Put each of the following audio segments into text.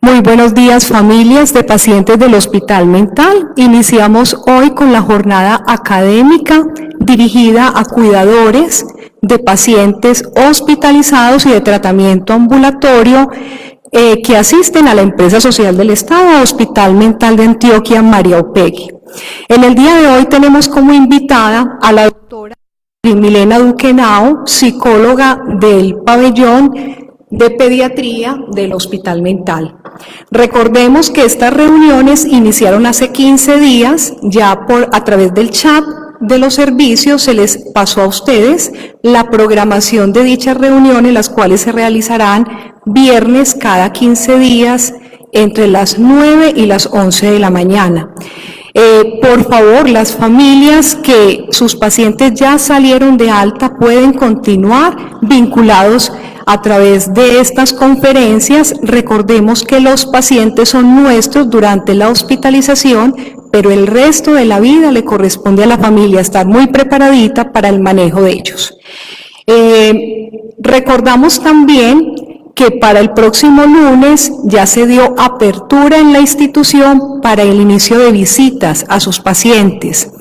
Muy buenos días, familias de pacientes del Hospital Mental. Iniciamos hoy con la jornada académica dirigida a cuidadores de pacientes hospitalizados y de tratamiento ambulatorio que asisten a la empresa social del Estado, Hospital Mental de Antioquia, María Upegui. En el día de hoy tenemos como invitada a la doctora Milena Duque Henao, psicóloga del pabellón de pediatría del Hospital Mental. Recordemos que estas reuniones iniciaron hace 15 días, ya a través del chat de los servicios se les pasó a ustedes la programación de dichas reuniones, las cuales se realizarán viernes cada 15 días entre las 9 y las 11 de la mañana. Por favor, las familias que sus pacientes ya salieron de alta pueden continuar vinculados a través de estas conferencias. Recordemos que los pacientes son nuestros durante la hospitalización, pero el resto de la vida le corresponde a la familia estar muy preparadita para el manejo de ellos. Recordamos también que para el próximo lunes ya se dio apertura en la institución para el inicio de visitas a sus pacientes.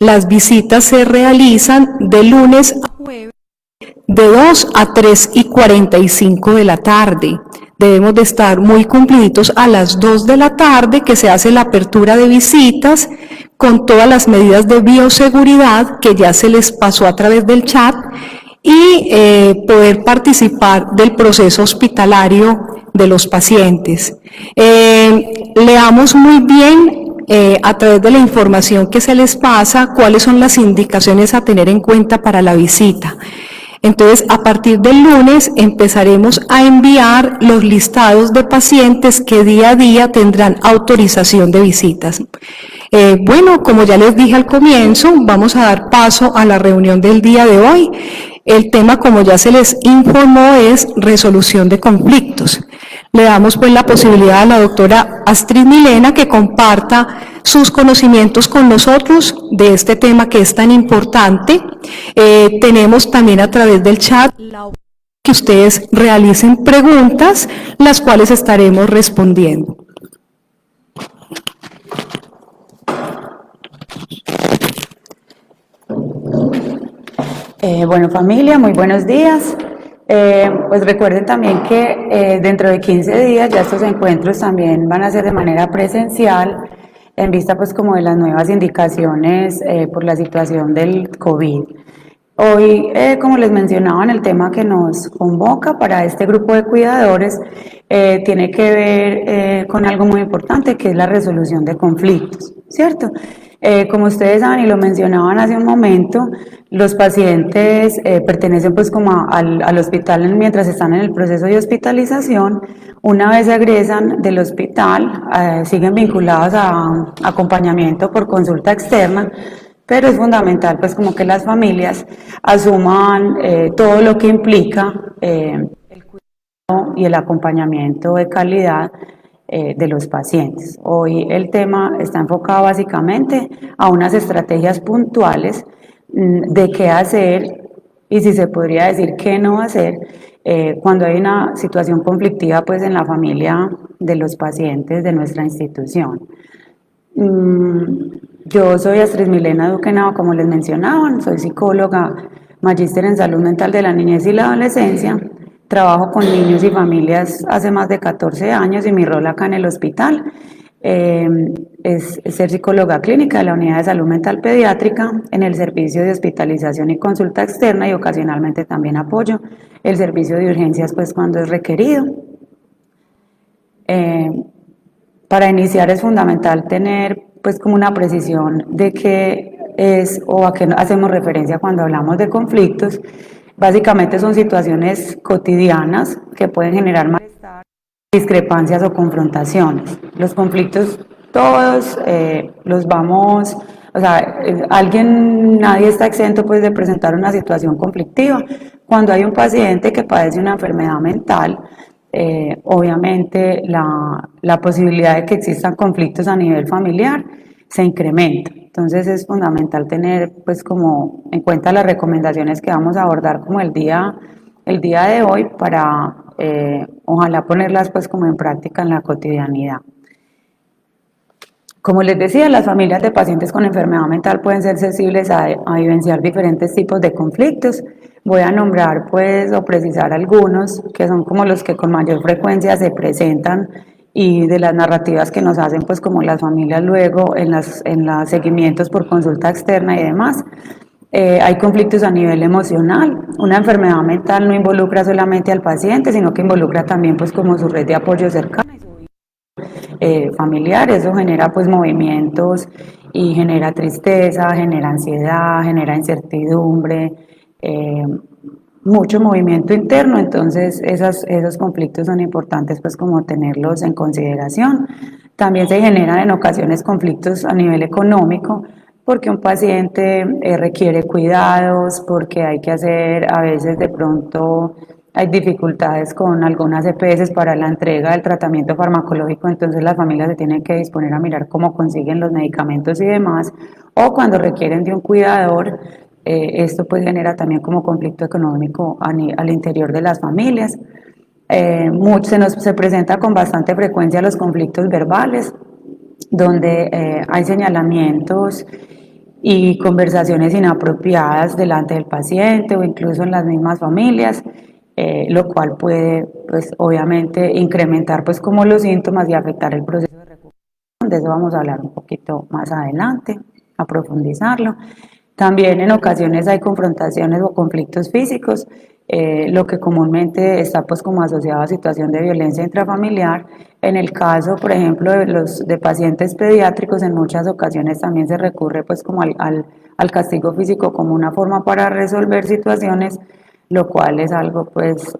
Las visitas se realizan de lunes a jueves de 2 a 3:45 de la tarde. Debemos de estar muy cumpliditos a las 2 de la tarde, que se hace la apertura de visitas con todas las medidas de bioseguridad que ya se les pasó a través del chat, y poder participar del proceso hospitalario de los pacientes. Leamos muy bien a través de la información que se les pasa cuáles son las indicaciones a tener en cuenta para la visita. Entonces, a partir del lunes empezaremos a enviar los listados de pacientes que día a día tendrán autorización de visitas. Bueno, como ya les dije al comienzo, vamos a dar paso a la reunión del día de hoy. El tema, como ya se les informó, es resolución de conflictos. Le damos pues la posibilidad a la doctora Astrid Milena que comparta sus conocimientos con nosotros de este tema que es tan importante. Tenemos también a través del chat la opción que ustedes realicen preguntas, las cuales estaremos respondiendo. Bueno, familia, muy buenos días. Pues recuerden también que dentro de 15 días ya estos encuentros también van a ser de manera presencial, en vista pues como de las nuevas indicaciones por la situación del COVID. Hoy, como les mencionaba, el tema que nos convoca para este grupo de cuidadores tiene que ver con algo muy importante, que es la resolución de conflictos, ¿cierto? Como ustedes saben y lo mencionaban hace un momento, los pacientes pertenecen pues como al hospital mientras están en el proceso de hospitalización. Una vez egresan del hospital, siguen vinculados a acompañamiento por consulta externa, pero es fundamental pues como que las familias asuman todo lo que implica el cuidado y el acompañamiento de calidad de los pacientes. Hoy el tema está enfocado básicamente a unas estrategias puntuales de qué hacer y si se podría decir qué no hacer cuando hay una situación conflictiva pues en la familia de los pacientes de nuestra institución. Yo soy Astrid Milena Duque Henao, como les mencionaban, soy psicóloga, magíster en salud mental de la niñez y la adolescencia. Trabajo con niños y familias hace más de 14 años y mi rol acá en el hospital es ser psicóloga clínica de la unidad de salud mental pediátrica en el servicio de hospitalización y consulta externa, y ocasionalmente también apoyo el servicio de urgencias pues cuando es requerido. Para iniciar es fundamental tener pues como una precisión de qué es o a qué hacemos referencia cuando hablamos de conflictos. Básicamente son situaciones cotidianas que pueden generar malestar, discrepancias o confrontaciones. Los conflictos todos los vamos, o sea, nadie está exento pues de presentar una situación conflictiva. Cuando hay un paciente que padece una enfermedad mental, obviamente la posibilidad de que existan conflictos a nivel familiar se incrementa. Entonces es fundamental tener pues como en cuenta las recomendaciones que vamos a abordar como el día de hoy para ojalá ponerlas pues como en práctica en la cotidianidad. Como les decía, las familias de pacientes con enfermedad mental pueden ser sensibles a vivenciar diferentes tipos de conflictos. Voy a nombrar pues o precisar algunos que son como los que con mayor frecuencia se presentan y de las narrativas que nos hacen pues como las familias luego en los seguimientos por consulta externa y demás. Hay conflictos a nivel emocional. Una enfermedad mental no involucra solamente al paciente, sino que involucra también pues como su red de apoyo cercana familiar. Eso genera pues movimientos y genera tristeza, genera ansiedad, genera incertidumbre, mucho movimiento interno. Entonces esos conflictos son importantes pues como tenerlos en consideración. También se generan en ocasiones conflictos a nivel económico, porque un paciente requiere cuidados, porque hay que hacer a veces de pronto hay dificultades con algunas EPS para la entrega del tratamiento farmacológico, entonces las familias se tienen que disponer a mirar cómo consiguen los medicamentos y demás, o cuando requieren de un cuidador, esto pues genera también como conflicto económico al interior de las familias. Se presenta con bastante frecuencia los conflictos verbales, donde hay señalamientos y conversaciones inapropiadas delante del paciente o incluso en las mismas familias, lo cual puede, pues, obviamente incrementar, pues, como los síntomas y afectar el proceso de recuperación. De eso vamos a hablar un poquito más adelante, a profundizarlo. También en ocasiones hay confrontaciones o conflictos físicos, lo que comúnmente está pues como asociado a situación de violencia intrafamiliar. En el caso, por ejemplo, de pacientes pediátricos, en muchas ocasiones también se recurre pues como al castigo físico como una forma para resolver situaciones, lo cual es algo pues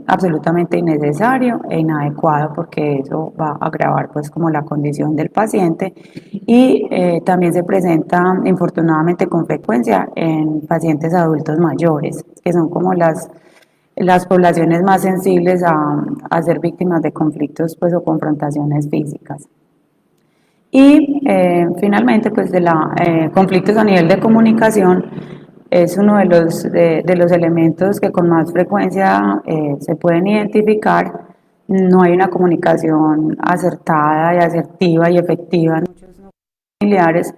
absolutamente innecesario e inadecuado, porque eso va a agravar pues como la condición del paciente. Y también se presenta infortunadamente con frecuencia en pacientes adultos mayores, que son como las poblaciones más sensibles a ser víctimas de conflictos pues o confrontaciones físicas. Y finalmente, pues conflictos a nivel de comunicación es uno de los elementos que con más frecuencia se pueden identificar. No hay una comunicación acertada y asertiva y efectiva en muchos núcleos familiares,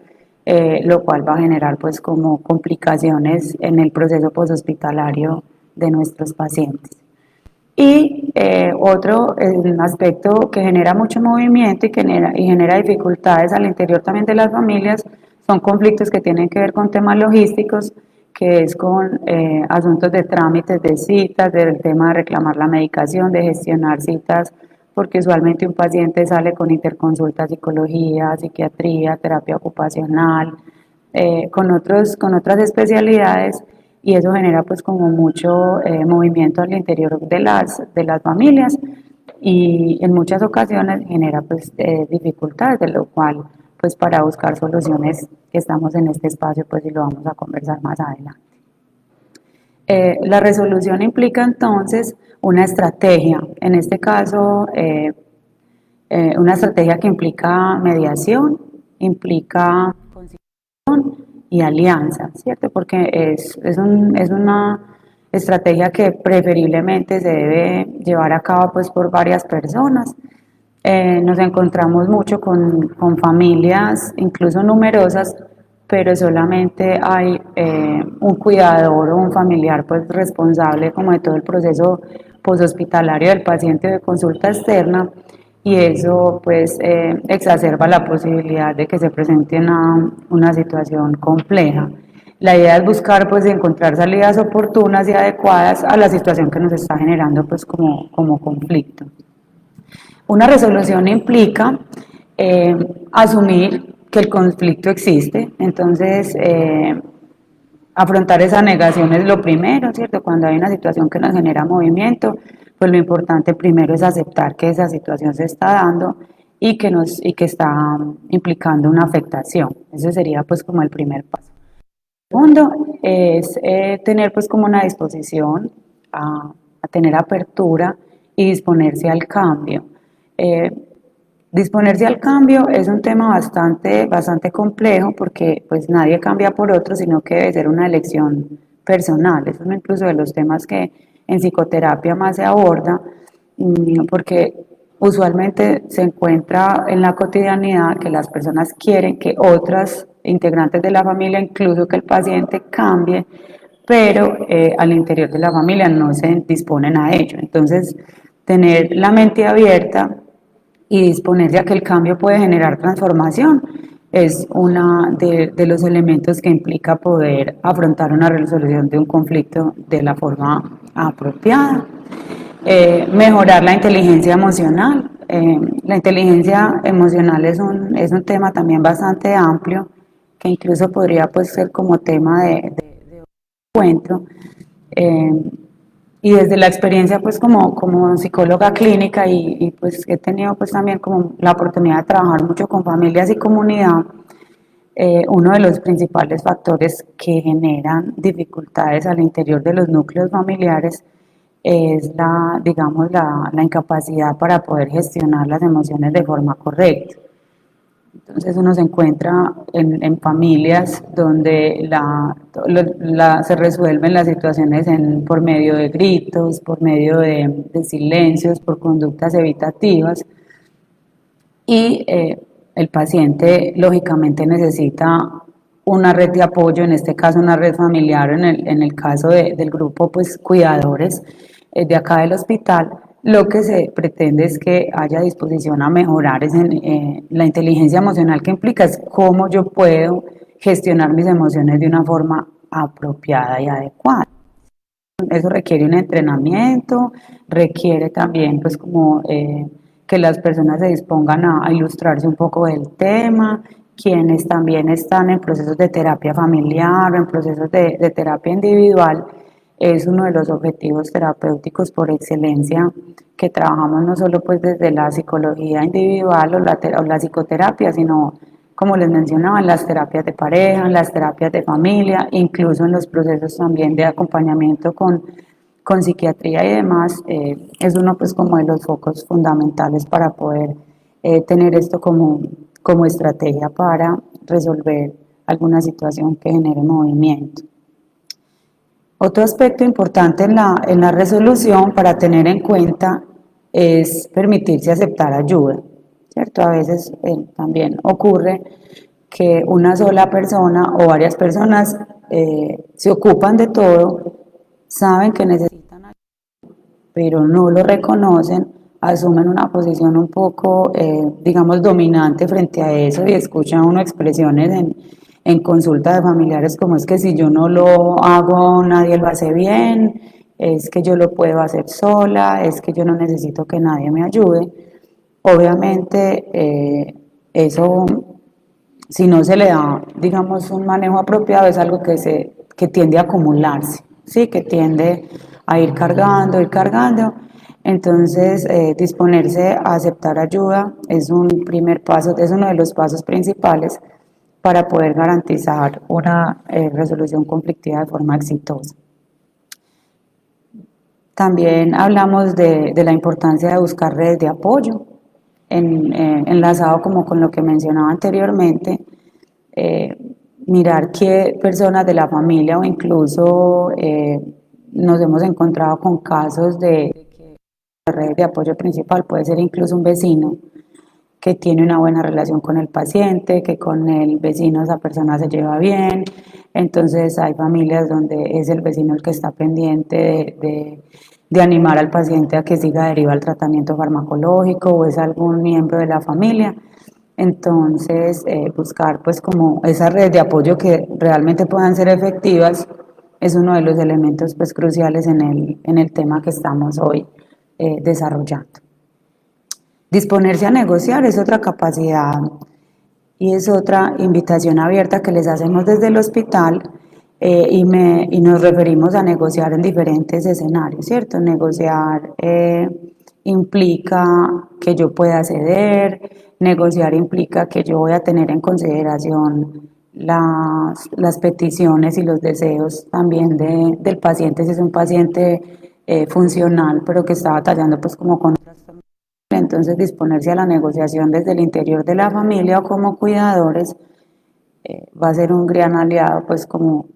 lo cual va a generar pues como complicaciones en el proceso poshospitalario de nuestros pacientes. Y otro aspecto que genera mucho movimiento y genera dificultades al interior también de las familias son conflictos que tienen que ver con temas logísticos, que es con asuntos de trámites de citas, del tema de reclamar la medicación, de gestionar citas, porque usualmente un paciente sale con interconsulta, psicología, psiquiatría, terapia ocupacional, con otras especialidades, y eso genera pues como mucho movimiento al interior de las familias, y en muchas ocasiones genera pues dificultades, de lo cual pues para buscar soluciones que estamos en este espacio pues y lo vamos a conversar más adelante. La resolución implica entonces una estrategia, en este caso una estrategia que implica mediación, implica conciliación y alianza, ¿cierto? Porque es una estrategia que preferiblemente se debe llevar a cabo pues por varias personas. Nos encontramos mucho con familias, incluso numerosas, pero solamente hay un cuidador o un familiar pues responsable como de todo el proceso poshospitalario del paciente de consulta externa, y eso pues exacerba la posibilidad de que se presente una situación compleja. La idea es buscar pues encontrar salidas oportunas y adecuadas a la situación que nos está generando pues como conflicto. Una resolución implica asumir que el conflicto existe, entonces afrontar esa negación es lo primero, ¿cierto? Cuando hay una situación que nos genera movimiento, pues lo importante primero es aceptar que esa situación se está dando y que está implicando una afectación. Ese sería pues como el primer paso. El segundo es tener pues como una disposición a tener apertura y disponerse al cambio. Eh, Disponerse al cambio es un tema bastante complejo, porque pues nadie cambia por otro, sino que debe ser una elección personal. Es uno incluso de los temas que en psicoterapia más se aborda, porque usualmente se encuentra en la cotidianidad que las personas quieren que otras integrantes de la familia, incluso que el paciente cambie, pero al interior de la familia no se disponen a ello. Entonces, tener la mente abierta y disponerse a que el cambio puede generar transformación es uno de los elementos que implica poder afrontar una resolución de un conflicto de la forma apropiada. Mejorar la inteligencia emocional. La inteligencia emocional es un tema también bastante amplio que incluso podría pues, ser como tema de encuentro. Eh, y desde la experiencia pues como psicóloga clínica pues he tenido pues también como la oportunidad de trabajar mucho con familias y comunidad, uno de los principales factores que generan dificultades al interior de los núcleos familiares es digamos, la incapacidad para poder gestionar las emociones de forma correcta. Entonces uno se encuentra en familias donde se resuelven las situaciones por medio de gritos, por medio de silencios, por conductas evitativas y el paciente lógicamente necesita una red de apoyo, en este caso una red familiar, en el caso del grupo pues cuidadores de acá del hospital. Lo que se pretende es que haya disposición a mejorar la inteligencia emocional que implica es cómo yo puedo gestionar mis emociones de una forma apropiada y adecuada. Eso requiere un entrenamiento, requiere también pues como que las personas se dispongan a ilustrarse un poco del tema, quienes también están en procesos de terapia familiar o en procesos de terapia individual, es uno de los objetivos terapéuticos por excelencia que trabajamos no solo pues desde la psicología individual o la psicoterapia, sino como les mencionaba, en las terapias de pareja, en las terapias de familia, incluso en los procesos también de acompañamiento con psiquiatría y demás, es uno pues como de los focos fundamentales para poder tener esto como estrategia para resolver alguna situación que genere movimiento. Otro aspecto importante en la resolución para tener en cuenta es permitirse aceptar ayuda, ¿cierto? A veces también ocurre que una sola persona o varias personas se ocupan de todo, saben que necesitan ayuda, pero no lo reconocen, asumen una posición un poco, digamos, dominante frente a eso y escuchan uno expresiones en consulta de familiares como es que si yo no lo hago, nadie lo hace bien, es que yo lo puedo hacer sola, es que yo no necesito que nadie me ayude. Obviamente, eso, si no se le da, digamos, un manejo apropiado, es algo que tiende a acumularse, ¿sí? Que tiende a ir cargando, ir cargando. Entonces, disponerse a aceptar ayuda es un primer paso, es uno de los pasos principales para poder garantizar una resolución conflictiva de forma exitosa. También hablamos de la importancia de buscar redes de apoyo, enlazado como con lo que mencionaba anteriormente, eh, mirar qué personas de la familia o incluso nos hemos encontrado con casos de que la red de apoyo principal puede ser incluso un vecino que tiene una buena relación con el paciente, que con el vecino esa persona se lleva bien. Entonces hay familias donde es el vecino el que está pendiente de animar al paciente a que siga deriva al tratamiento farmacológico o es algún miembro de la familia. Entonces buscar pues como esa red de apoyo que realmente puedan ser efectivas es uno de los elementos pues cruciales en el tema que estamos hoy desarrollando. Disponerse a negociar es otra capacidad y es otra invitación abierta que les hacemos desde el hospital y nos referimos a negociar en diferentes escenarios, ¿cierto? Negociar implica que yo pueda ceder, negociar implica que yo voy a tener en consideración las peticiones y los deseos también del paciente, si es un paciente funcional, pero que está batallando pues como con entonces disponerse a la negociación desde el interior de la familia o como cuidadores va a ser un gran aliado pues como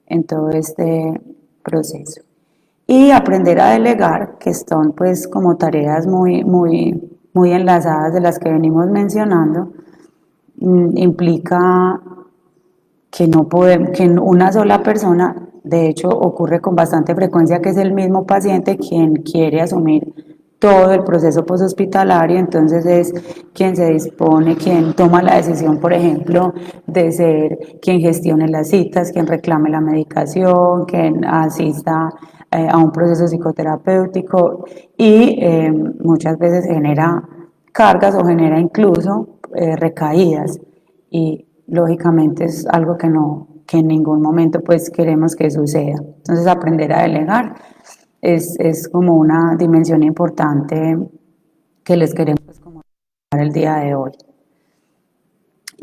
en todo este proceso. y aprender a delegar, que son pues como tareas muy enlazadas de las que venimos mencionando, implica que no podemos, que una sola persona, de hecho ocurre con bastante frecuencia que es el mismo paciente quien quiere asumir todo el proceso poshospitalario, entonces es quien se dispone, quien toma la decisión, por ejemplo, de ser quien gestione las citas, quien reclame la medicación, quien asista a un proceso psicoterapéutico y muchas veces genera cargas o genera incluso recaídas y lógicamente es algo que no, que en ningún momento pues queremos que suceda. Entonces aprender a delegar es como una dimensión importante que les queremos pues, como el día de hoy.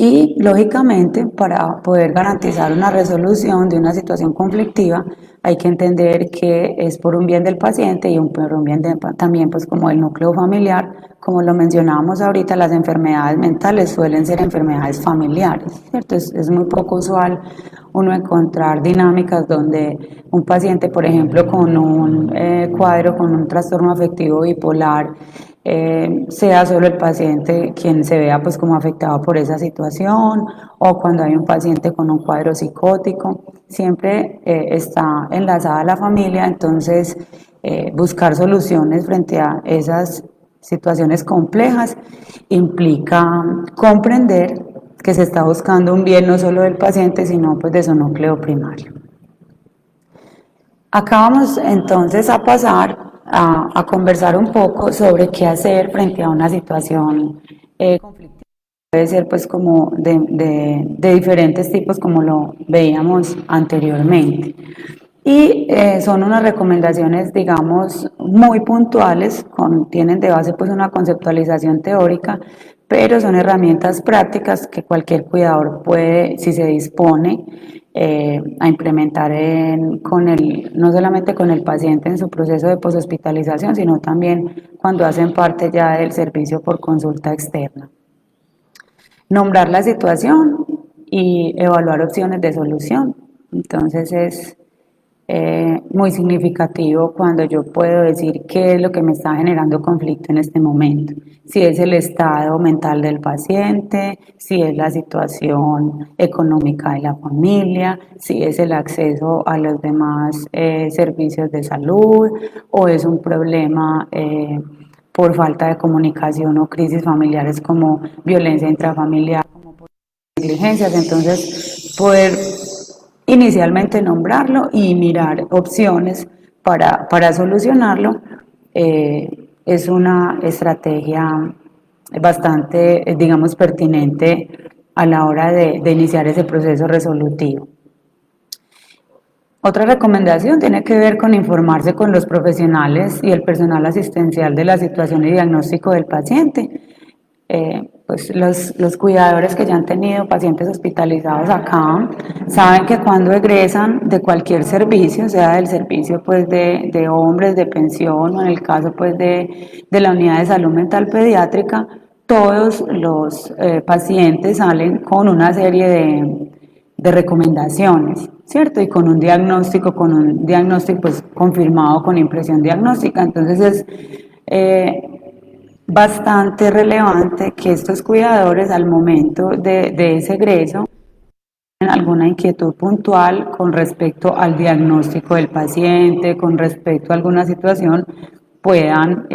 Y lógicamente para poder garantizar una resolución de una situación conflictiva hay que entender que es por un bien del paciente y por un bien también pues como el núcleo familiar, como lo mencionábamos ahorita, las enfermedades mentales suelen ser enfermedades familiares, ¿cierto? Es muy poco usual uno encontrar dinámicas donde un paciente, por ejemplo, con un cuadro, con un trastorno afectivo bipolar, sea solo el paciente quien se vea pues como afectado por esa situación o cuando hay un paciente con un cuadro psicótico, siempre está enlazada a la familia, entonces buscar soluciones frente a esas situaciones complejas implica comprender que se está buscando un bien no solo del paciente, sino pues de su núcleo primario. Acá vamos entonces a pasar a conversar un poco sobre qué hacer frente a una situación conflictiva. Puede ser pues como de diferentes tipos como lo veíamos anteriormente. Y son unas recomendaciones, digamos, muy puntuales, tienen de base pues una conceptualización teórica, pero son herramientas prácticas que cualquier cuidador puede, si se dispone, a implementar no solamente con el paciente en su proceso de poshospitalización, sino también cuando hacen parte ya del servicio por consulta externa. Nombrar la situación y evaluar opciones de solución. Entonces es muy significativo cuando yo puedo decir qué es lo que me está generando conflicto en este momento. Si es el estado mental del paciente, si es la situación económica de la familia, si es el acceso a los demás servicios de salud o es un problema por falta de comunicación o crisis familiares como violencia intrafamiliar, como por negligencias. Entonces, poder inicialmente nombrarlo y mirar opciones para solucionarlo es una estrategia bastante, digamos, pertinente a la hora de iniciar ese proceso resolutivo. Otra recomendación tiene que ver con informarse con los profesionales y el personal asistencial de la situación y diagnóstico del paciente. Pues los cuidadores que ya han tenido pacientes hospitalizados acá saben que cuando egresan de cualquier servicio, sea del servicio pues de hombres, de pensión o en el caso pues de la unidad de salud mental pediátrica, todos los pacientes salen con una serie de recomendaciones, ¿cierto? Y con un diagnóstico pues confirmado con impresión diagnóstica. Entonces es bastante relevante que estos cuidadores al momento de ese egreso tengan alguna inquietud puntual con respecto al diagnóstico del paciente, con respecto a alguna situación, puedan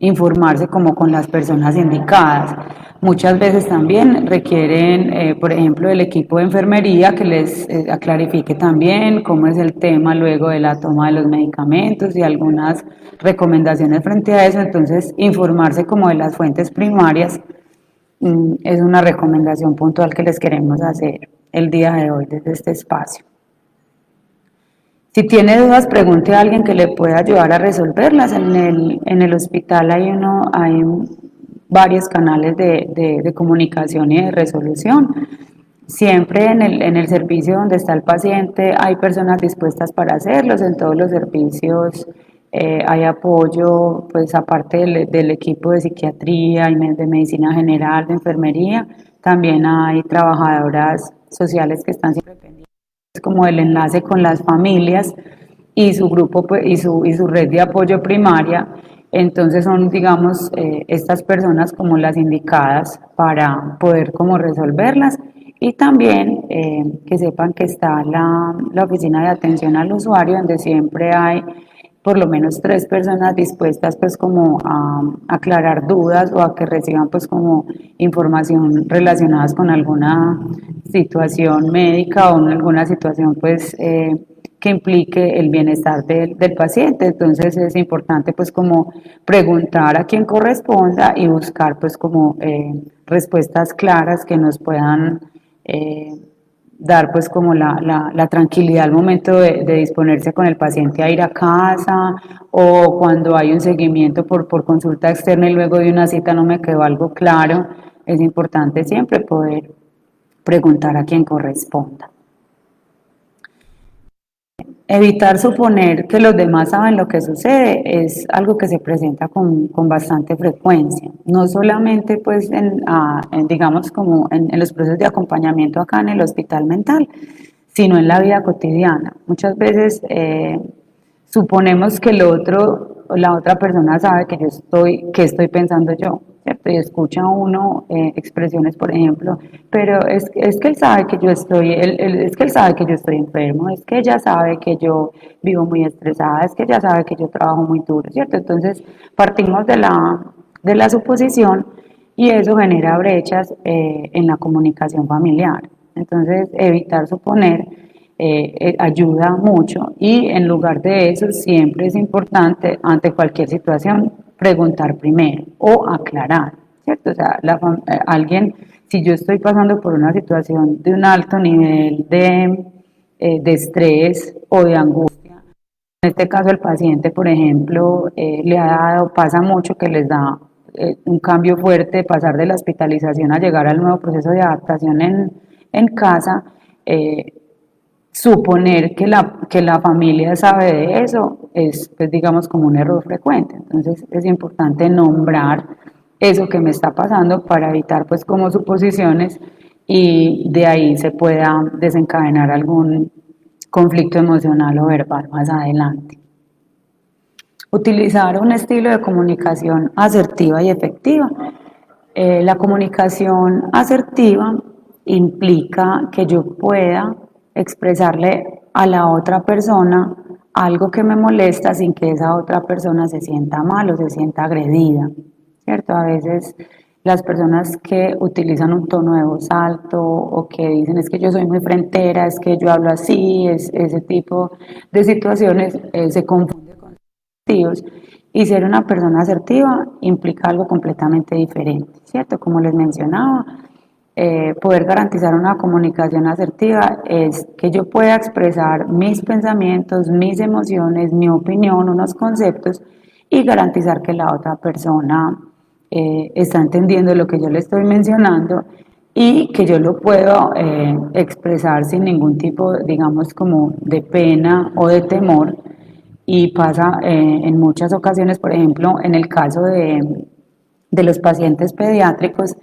informarse como con las personas indicadas. Muchas veces también requieren, por ejemplo, el equipo de enfermería que les clarifique también cómo es el tema luego de la toma de los medicamentos y algunas recomendaciones frente a eso. Entonces, informarse como de las fuentes primarias es una recomendación puntual que les queremos hacer el día de hoy desde este espacio. Si tiene dudas, pregunte a alguien que le pueda ayudar a resolverlas. En el hospital hay varios canales de comunicación y de resolución. Siempre en el servicio donde está el paciente hay personas dispuestas para hacerlos. En todos los servicios hay apoyo, pues aparte del equipo de psiquiatría y de medicina general, de enfermería, también hay trabajadoras sociales que están siempre pendientes como el enlace con las familias y su grupo pues, y su red de apoyo primaria. Entonces son, digamos, estas personas como las indicadas para poder como resolverlas y también que sepan que está la oficina de atención al usuario donde siempre hay por lo menos 3 personas dispuestas pues como a aclarar dudas o a que reciban pues como información relacionadas con alguna situación médica o alguna situación pues que implique el bienestar del paciente. Entonces es importante pues como preguntar a quien corresponda y buscar pues como respuestas claras que nos puedan eh, dar pues como la tranquilidad al momento de disponerse con el paciente a ir a casa o cuando hay un seguimiento por consulta externa y luego de una cita no me quedó algo claro, es importante siempre poder preguntar a quien corresponda. Evitar suponer que los demás saben lo que sucede es algo que se presenta con bastante frecuencia, no solamente pues digamos como en los procesos de acompañamiento acá en el hospital mental, sino en la vida cotidiana. Muchas veces suponemos que el otro o la otra persona sabe que estoy pensando yo, ¿cierto? Y escucha uno expresiones, por ejemplo, pero es que él sabe que yo estoy, es que él sabe que yo estoy enfermo, es que ella sabe que yo vivo muy estresada, es que ella sabe que yo trabajo muy duro, ¿cierto? Entonces partimos de la suposición y eso genera brechas en la comunicación familiar. Entonces, evitar suponer ayuda mucho y en lugar de eso siempre es importante ante cualquier situación preguntar primero o aclarar, ¿cierto? O sea, alguien, si yo estoy pasando por una situación de un alto nivel de estrés o de angustia, en este caso el paciente, por ejemplo, pasa mucho que les da un cambio fuerte de pasar de la hospitalización a llegar al nuevo proceso de adaptación en casa. Suponer que la familia sabe de eso es, pues, digamos, como un error frecuente. Entonces es importante nombrar eso que me está pasando para evitar pues como suposiciones y de ahí se pueda desencadenar algún conflicto emocional o verbal más adelante. Utilizar un estilo de comunicación asertiva y efectiva. La comunicación asertiva implica que yo pueda expresarle a la otra persona algo que me molesta sin que esa otra persona se sienta mal o se sienta agredida, ¿cierto? A veces las personas que utilizan un tono de voz alto o que dicen es que yo soy muy frentera, es que yo hablo así, ese tipo de situaciones se confunden con asertivos y ser una persona asertiva implica algo completamente diferente, ¿cierto? Como les mencionaba, poder garantizar una comunicación asertiva es que yo pueda expresar mis pensamientos, mis emociones, mi opinión, unos conceptos y garantizar que la otra persona está entendiendo lo que yo le estoy mencionando y que yo lo puedo expresar sin ningún tipo, digamos, como de pena o de temor. Y pasa en muchas ocasiones, por ejemplo, en el caso de los pacientes pediátricos,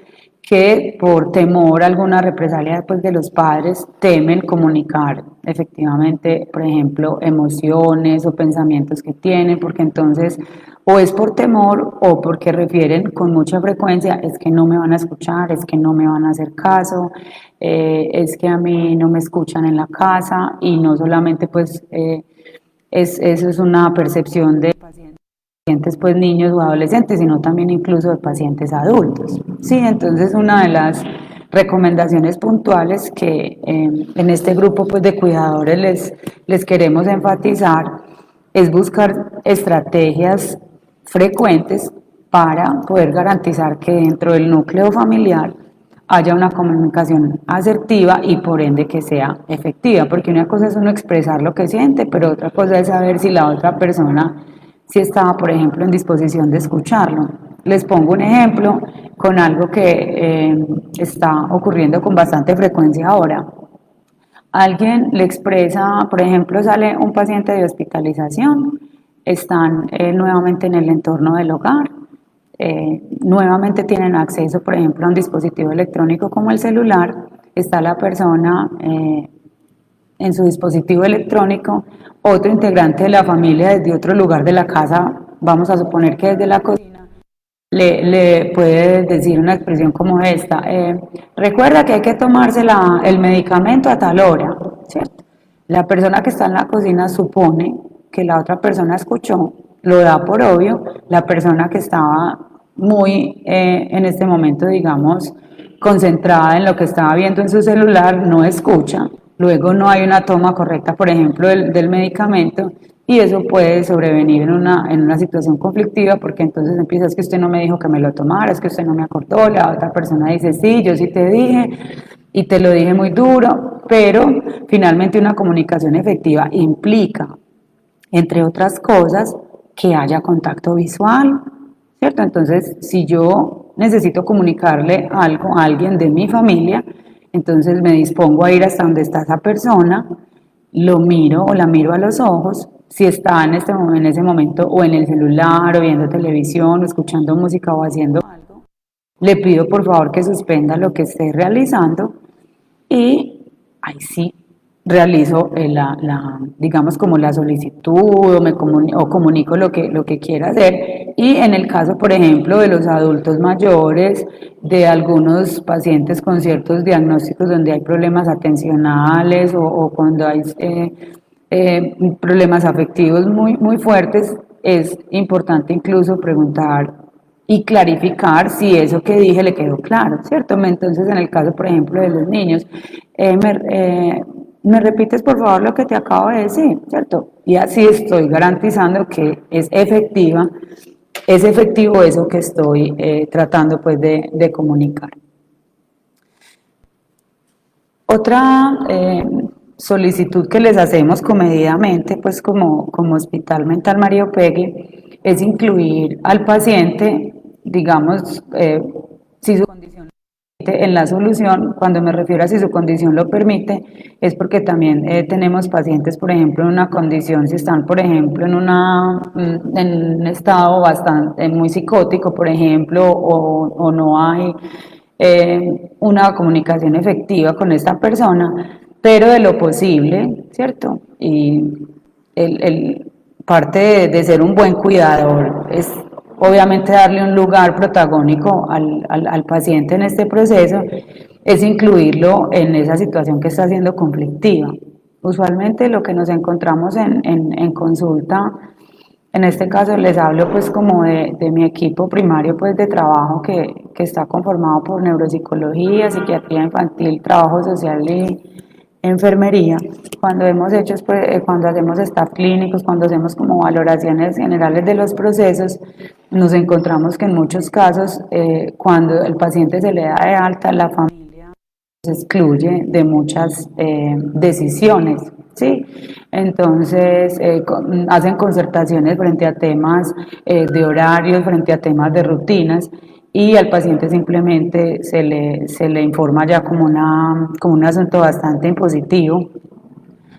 que por temor a alguna represalia pues, de los padres temen comunicar efectivamente, por ejemplo, emociones o pensamientos que tienen, porque entonces o es por temor o porque refieren con mucha frecuencia, es que no me van a escuchar, es que no me van a hacer caso, es que a mí no me escuchan en la casa y no solamente pues eso es una percepción de pacientes pues niños o adolescentes, sino también incluso de pacientes adultos. Sí, entonces una de las recomendaciones puntuales que en este grupo pues de cuidadores les queremos enfatizar es buscar estrategias frecuentes para poder garantizar que dentro del núcleo familiar haya una comunicación asertiva y por ende que sea efectiva, porque una cosa es uno expresar lo que siente, pero otra cosa es saber si la otra persona si estaba, por ejemplo, en disposición de escucharlo. Les pongo un ejemplo con algo que está ocurriendo con bastante frecuencia ahora. Alguien le expresa, por ejemplo, sale un paciente de hospitalización, están nuevamente en el entorno del hogar, nuevamente tienen acceso, por ejemplo, a un dispositivo electrónico como el celular, está la persona en su dispositivo electrónico, otro integrante de la familia desde otro lugar de la casa, vamos a suponer que desde la cocina, le puede decir una expresión como esta: recuerda que hay que tomarse el medicamento a tal hora, ¿cierto? La persona que está en la cocina supone que la otra persona escuchó, lo da por obvio, la persona que estaba muy en este momento, digamos, concentrada en lo que estaba viendo en su celular, no escucha, luego no hay una toma correcta, por ejemplo, del medicamento, y eso puede sobrevenir en una situación conflictiva, porque entonces empieza: es que usted no me dijo que me lo tomara, es que usted no me acordó, la otra persona dice: sí, yo sí te dije, y te lo dije muy duro, pero finalmente una comunicación efectiva implica, entre otras cosas, que haya contacto visual, ¿cierto? Entonces, si yo necesito comunicarle algo a alguien de mi familia, entonces me dispongo a ir hasta donde está esa persona, lo miro o la miro a los ojos, si está en ese momento o en el celular o viendo televisión o escuchando música o haciendo algo, le pido por favor que suspenda lo que esté realizando y ahí sí realizo digamos, como la solicitud o comunico lo que quiera hacer. Y en el caso, por ejemplo, de los adultos mayores, de algunos pacientes con ciertos diagnósticos donde hay problemas atencionales o cuando hay problemas afectivos muy fuertes, es importante incluso preguntar y clarificar si eso que dije le quedó claro, ¿cierto? Entonces, en el caso, por ejemplo, de los niños, me repites por favor lo que te acabo de decir, ¿cierto? Y así estoy garantizando que es efectivo eso que estoy tratando pues de comunicar. Otra solicitud que les hacemos comedidamente, pues como Hospital Mental Mario Peggy, es incluir al paciente, digamos, si su condición en la solución. Cuando me refiero a si su condición lo permite, es porque también tenemos pacientes, por ejemplo, en una condición, si están, por ejemplo, en un estado bastante muy psicótico, por ejemplo, o no hay una comunicación efectiva con esta persona, pero de lo posible, ¿cierto? Y parte de ser un buen cuidador es obviamente darle un lugar protagónico al paciente en este proceso, es incluirlo en esa situación que está siendo conflictiva. Usualmente lo que nos encontramos en consulta, en este caso les hablo pues como de mi equipo primario pues de trabajo que está conformado por neuropsicología, psiquiatría infantil, trabajo social y enfermería. Cuando hemos hecho, pues, cuando hacemos staff clínicos, cuando hacemos como valoraciones generales de los procesos, nos encontramos que en muchos casos, cuando el paciente se le da de alta, la familia se excluye de muchas decisiones, ¿sí? Entonces, hacen concertaciones frente a temas de horarios, frente a temas de rutinas, y al paciente simplemente se le informa ya como un asunto bastante impositivo,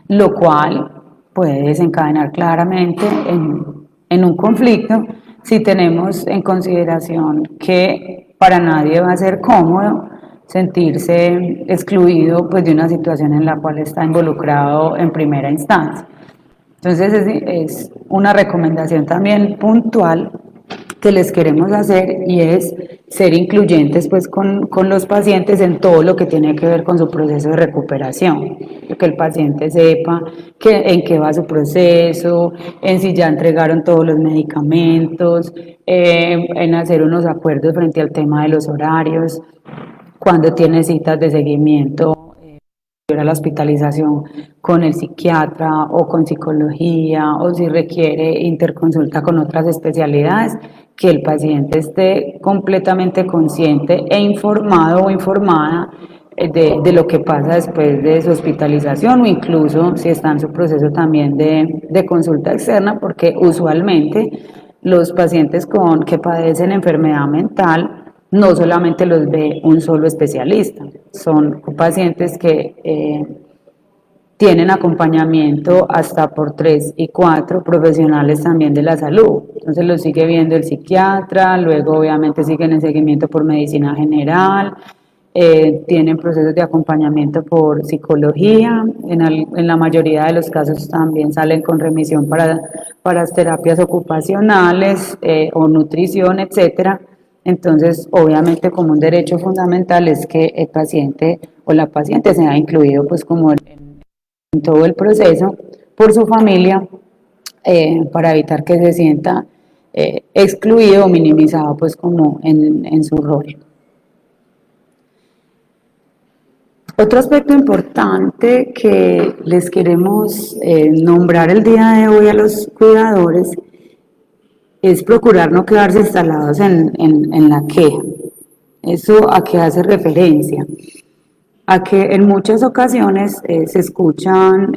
lo cual puede desencadenar claramente en un conflicto si tenemos en consideración que para nadie va a ser cómodo sentirse excluido pues, de una situación en la cual está involucrado en primera instancia. Entonces es una recomendación también puntual que les queremos hacer y es ser incluyentes pues con los pacientes en todo lo que tiene que ver con su proceso de recuperación, que el paciente sepa en qué va su proceso, en si ya entregaron todos los medicamentos, en hacer unos acuerdos frente al tema de los horarios, cuando tiene citas de seguimiento a la hospitalización con el psiquiatra o con psicología, o si requiere interconsulta con otras especialidades, que el paciente esté completamente consciente e informado o informada de lo que pasa después de su hospitalización, o incluso si está en su proceso también de consulta externa, porque usualmente los pacientes que padecen enfermedad mental no solamente los ve un solo especialista, son pacientes que tienen acompañamiento hasta por 3 y 4 profesionales también de la salud. Entonces los sigue viendo el psiquiatra, luego obviamente siguen en seguimiento por medicina general, tienen procesos de acompañamiento por psicología, en la mayoría de los casos también salen con remisión para terapias ocupacionales o nutrición, etcétera. Entonces, obviamente, como un derecho fundamental es que el paciente o la paciente sea incluido pues como en todo el proceso por su familia para evitar que se sienta excluido o minimizado pues como en su rol. Otro aspecto importante que les queremos nombrar el día de hoy a los cuidadores es procurar no quedarse instalados en la queja. ¿Eso a qué hace referencia? A que en muchas ocasiones se escuchan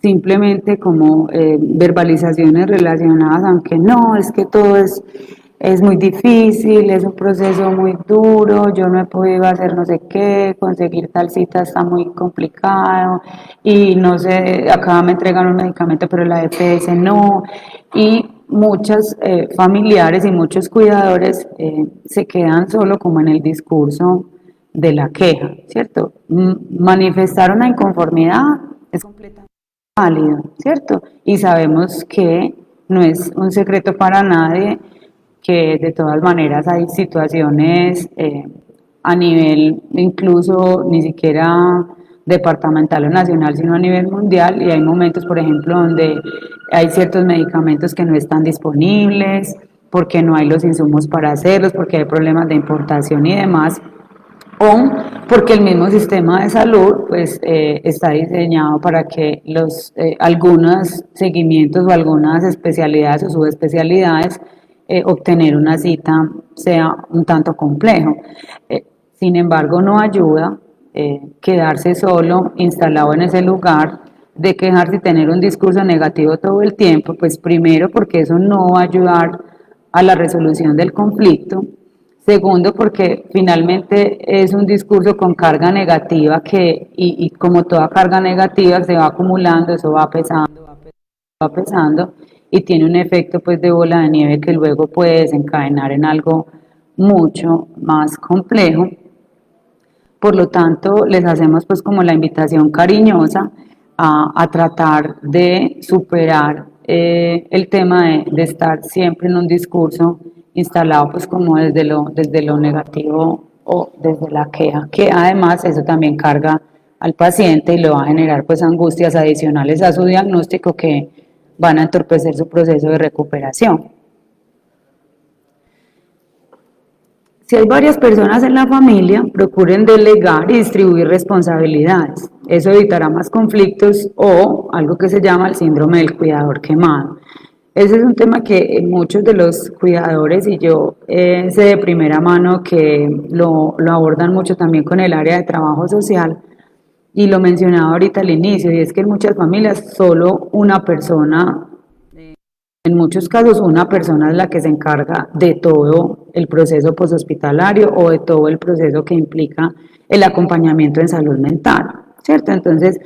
simplemente como verbalizaciones relacionadas, aunque no, es que todo es muy difícil, es un proceso muy duro, yo no he podido hacer no sé qué, conseguir tal cita está muy complicado y no sé, acá me entregan un medicamento pero la EPS no, y muchas familiares y muchos cuidadores se quedan solo como en el discurso de la queja, ¿cierto? Manifestar una inconformidad es completamente válido, ¿cierto? Y sabemos que no es un secreto para nadie que de todas maneras hay situaciones a nivel incluso ni siquiera departamental o nacional, sino a nivel mundial, y hay momentos, por ejemplo, donde hay ciertos medicamentos que no están disponibles, porque no hay los insumos para hacerlos, porque hay problemas de importación y demás, o porque el mismo sistema de salud pues está diseñado para que algunos seguimientos o algunas especialidades o subespecialidades obtener una cita sea un tanto complejo. Sin embargo, no ayuda quedarse solo, instalado en ese lugar, de quejarse y tener un discurso negativo todo el tiempo, pues primero porque eso no va a ayudar a la resolución del conflicto. Segundo, porque finalmente es un discurso con carga negativa y como toda carga negativa se va acumulando, eso va pesando y tiene un efecto pues de bola de nieve que luego puede desencadenar en algo mucho más complejo. Por lo tanto, les hacemos pues como la invitación cariñosa a tratar de superar el tema de estar siempre en un discurso instalado pues como desde lo negativo o desde la queja, que además eso también carga al paciente y le va a generar pues angustias adicionales a su diagnóstico que van a entorpecer su proceso de recuperación. Si hay varias personas en la familia, procuren delegar y distribuir responsabilidades. Eso evitará más conflictos o algo que se llama el síndrome del cuidador quemado. Ese es un tema que muchos de los cuidadores y yo sé de primera mano que lo abordan mucho también con el área de trabajo social y lo mencionaba ahorita al inicio, y es que en muchas familias solo una persona, en muchos casos una persona es la que se encarga de todo el proceso poshospitalario o de todo el proceso que implica el acompañamiento en salud mental, ¿cierto? Entonces,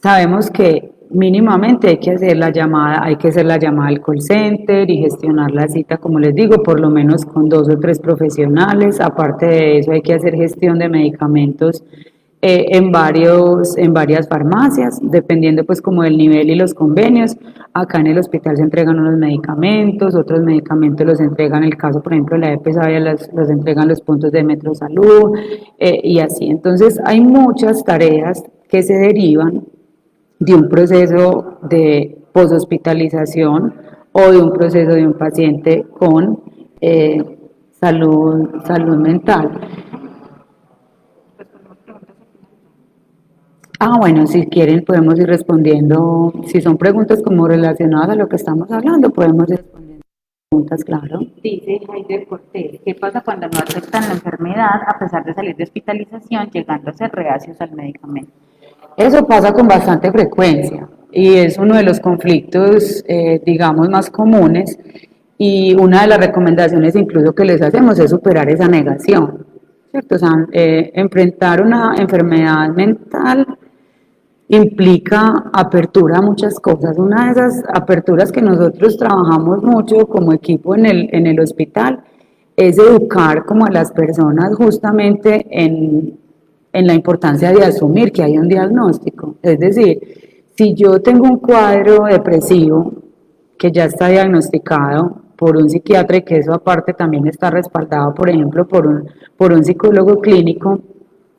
sabemos que mínimamente hay que hacer la llamada al call center y gestionar la cita, como les digo, por lo menos con 2 o 3 profesionales. Aparte de eso, hay que hacer gestión de medicamentos en varias farmacias, dependiendo pues como del nivel y los convenios. Acá en el hospital se entregan unos medicamentos, otros medicamentos los entregan, en el caso por ejemplo de la EPS los entregan los puntos de Metrosalud y así. Entonces hay muchas tareas que se derivan de un proceso de poshospitalización o de un proceso de un paciente con salud mental. Bueno, si quieren podemos ir respondiendo, si son preguntas como relacionadas a lo que estamos hablando, podemos ir respondiendo preguntas, claro. Dice Heider Cortés, ¿qué pasa cuando no aceptan la enfermedad a pesar de salir de hospitalización, llegando a ser reacios al medicamento? Eso pasa con bastante frecuencia y es uno de los conflictos, digamos, más comunes, y una de las recomendaciones incluso que les hacemos es superar esa negación, ¿cierto? O sea, enfrentar una enfermedad mental implica apertura a muchas cosas. Una de esas aperturas que nosotros trabajamos mucho como equipo en el hospital es educar como a las personas justamente en la importancia de asumir que hay un diagnóstico. Es decir, si yo tengo un cuadro depresivo que ya está diagnosticado por un psiquiatra y que eso aparte también está respaldado, por ejemplo, por un psicólogo clínico,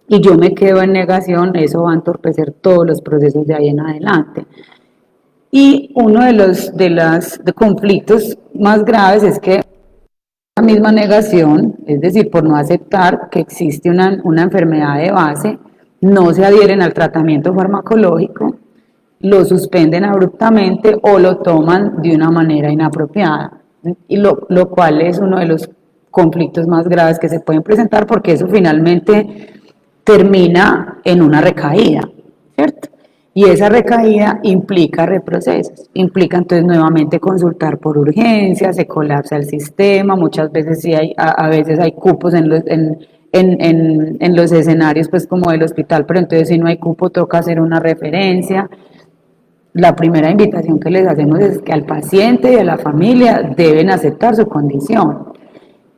y yo me quedo en negación, eso va a entorpecer todos los procesos de ahí en adelante. Y uno de los de conflictos más graves es que la misma negación, es decir, por no aceptar que existe una enfermedad de base, no se adhieren al tratamiento farmacológico, lo suspenden abruptamente o lo toman de una manera inapropiada, y lo cual es uno de los conflictos más graves que se pueden presentar porque eso finalmente termina en una recaída, ¿cierto? Y esa recaída implica reprocesos, implica entonces nuevamente consultar por urgencia, se colapsa el sistema, muchas veces sí hay, a veces hay cupos en los escenarios pues como del hospital, pero entonces si no hay cupo toca hacer una referencia. La primera invitación que les hacemos es que al paciente y a la familia deben aceptar su condición.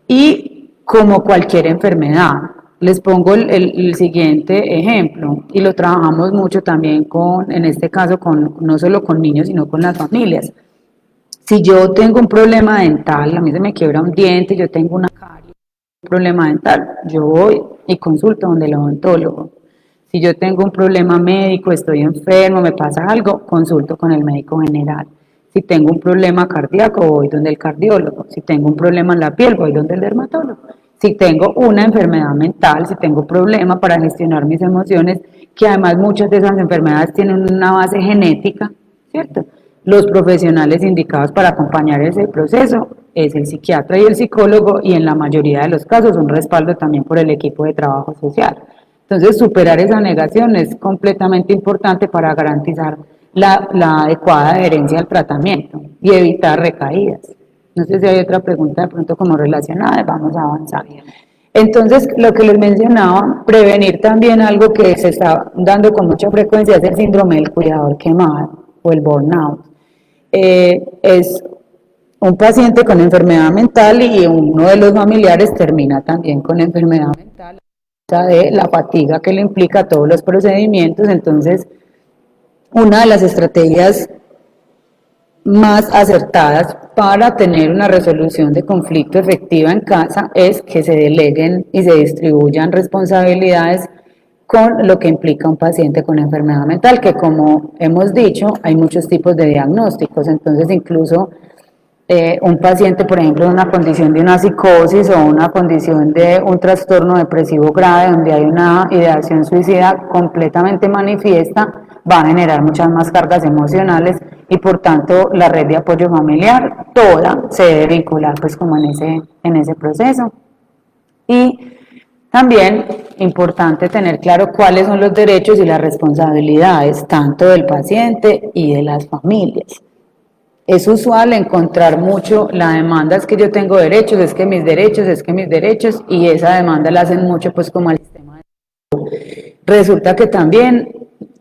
Y como cualquier enfermedad, les pongo el siguiente ejemplo, y lo trabajamos mucho también en este caso, no solo con niños, sino con las familias. Si yo tengo un problema dental, a mí se me quiebra un diente, yo tengo una caries, un problema dental, yo voy y consulto donde el odontólogo. Si yo tengo un problema médico, estoy enfermo, me pasa algo, consulto con el médico general. Si tengo un problema cardíaco, voy donde el cardiólogo. Si tengo un problema en la piel, voy donde el dermatólogo. Si tengo una enfermedad mental, si tengo problema para gestionar mis emociones, que además muchas de esas enfermedades tienen una base genética, ¿cierto? Los profesionales indicados para acompañar ese proceso es el psiquiatra y el psicólogo, y en la mayoría de los casos un respaldo también por el equipo de trabajo social. Entonces, superar esa negación es completamente importante para garantizar la adecuada adherencia al tratamiento y evitar recaídas. No sé si hay otra pregunta de pronto como relacionada, vamos a avanzar. Entonces, lo que les mencionaba, prevenir también algo que se está dando con mucha frecuencia es el síndrome del cuidador quemado o el burnout. Es un paciente con enfermedad mental y uno de los familiares termina también con enfermedad mental de la fatiga que le implica todos los procedimientos. Entonces, una de las estrategias más acertadas para tener una resolución de conflicto efectiva en casa es que se deleguen y se distribuyan responsabilidades con lo que implica un paciente con enfermedad mental, que como hemos dicho, hay muchos tipos de diagnósticos. Entonces, incluso un paciente, por ejemplo, en una condición de una psicosis o una condición de un trastorno depresivo grave, donde hay una ideación suicida completamente manifiesta, va a generar muchas más cargas emocionales y por tanto la red de apoyo familiar toda se debe vincular pues como en ese proceso. Y también importante tener claro cuáles son los derechos y las responsabilidades tanto del paciente y de las familias. Es usual encontrar mucho la demanda es que yo tengo derechos, es que mis derechos, es que mis derechos, y esa demanda la hacen mucho pues como al sistema de salud. Resulta que también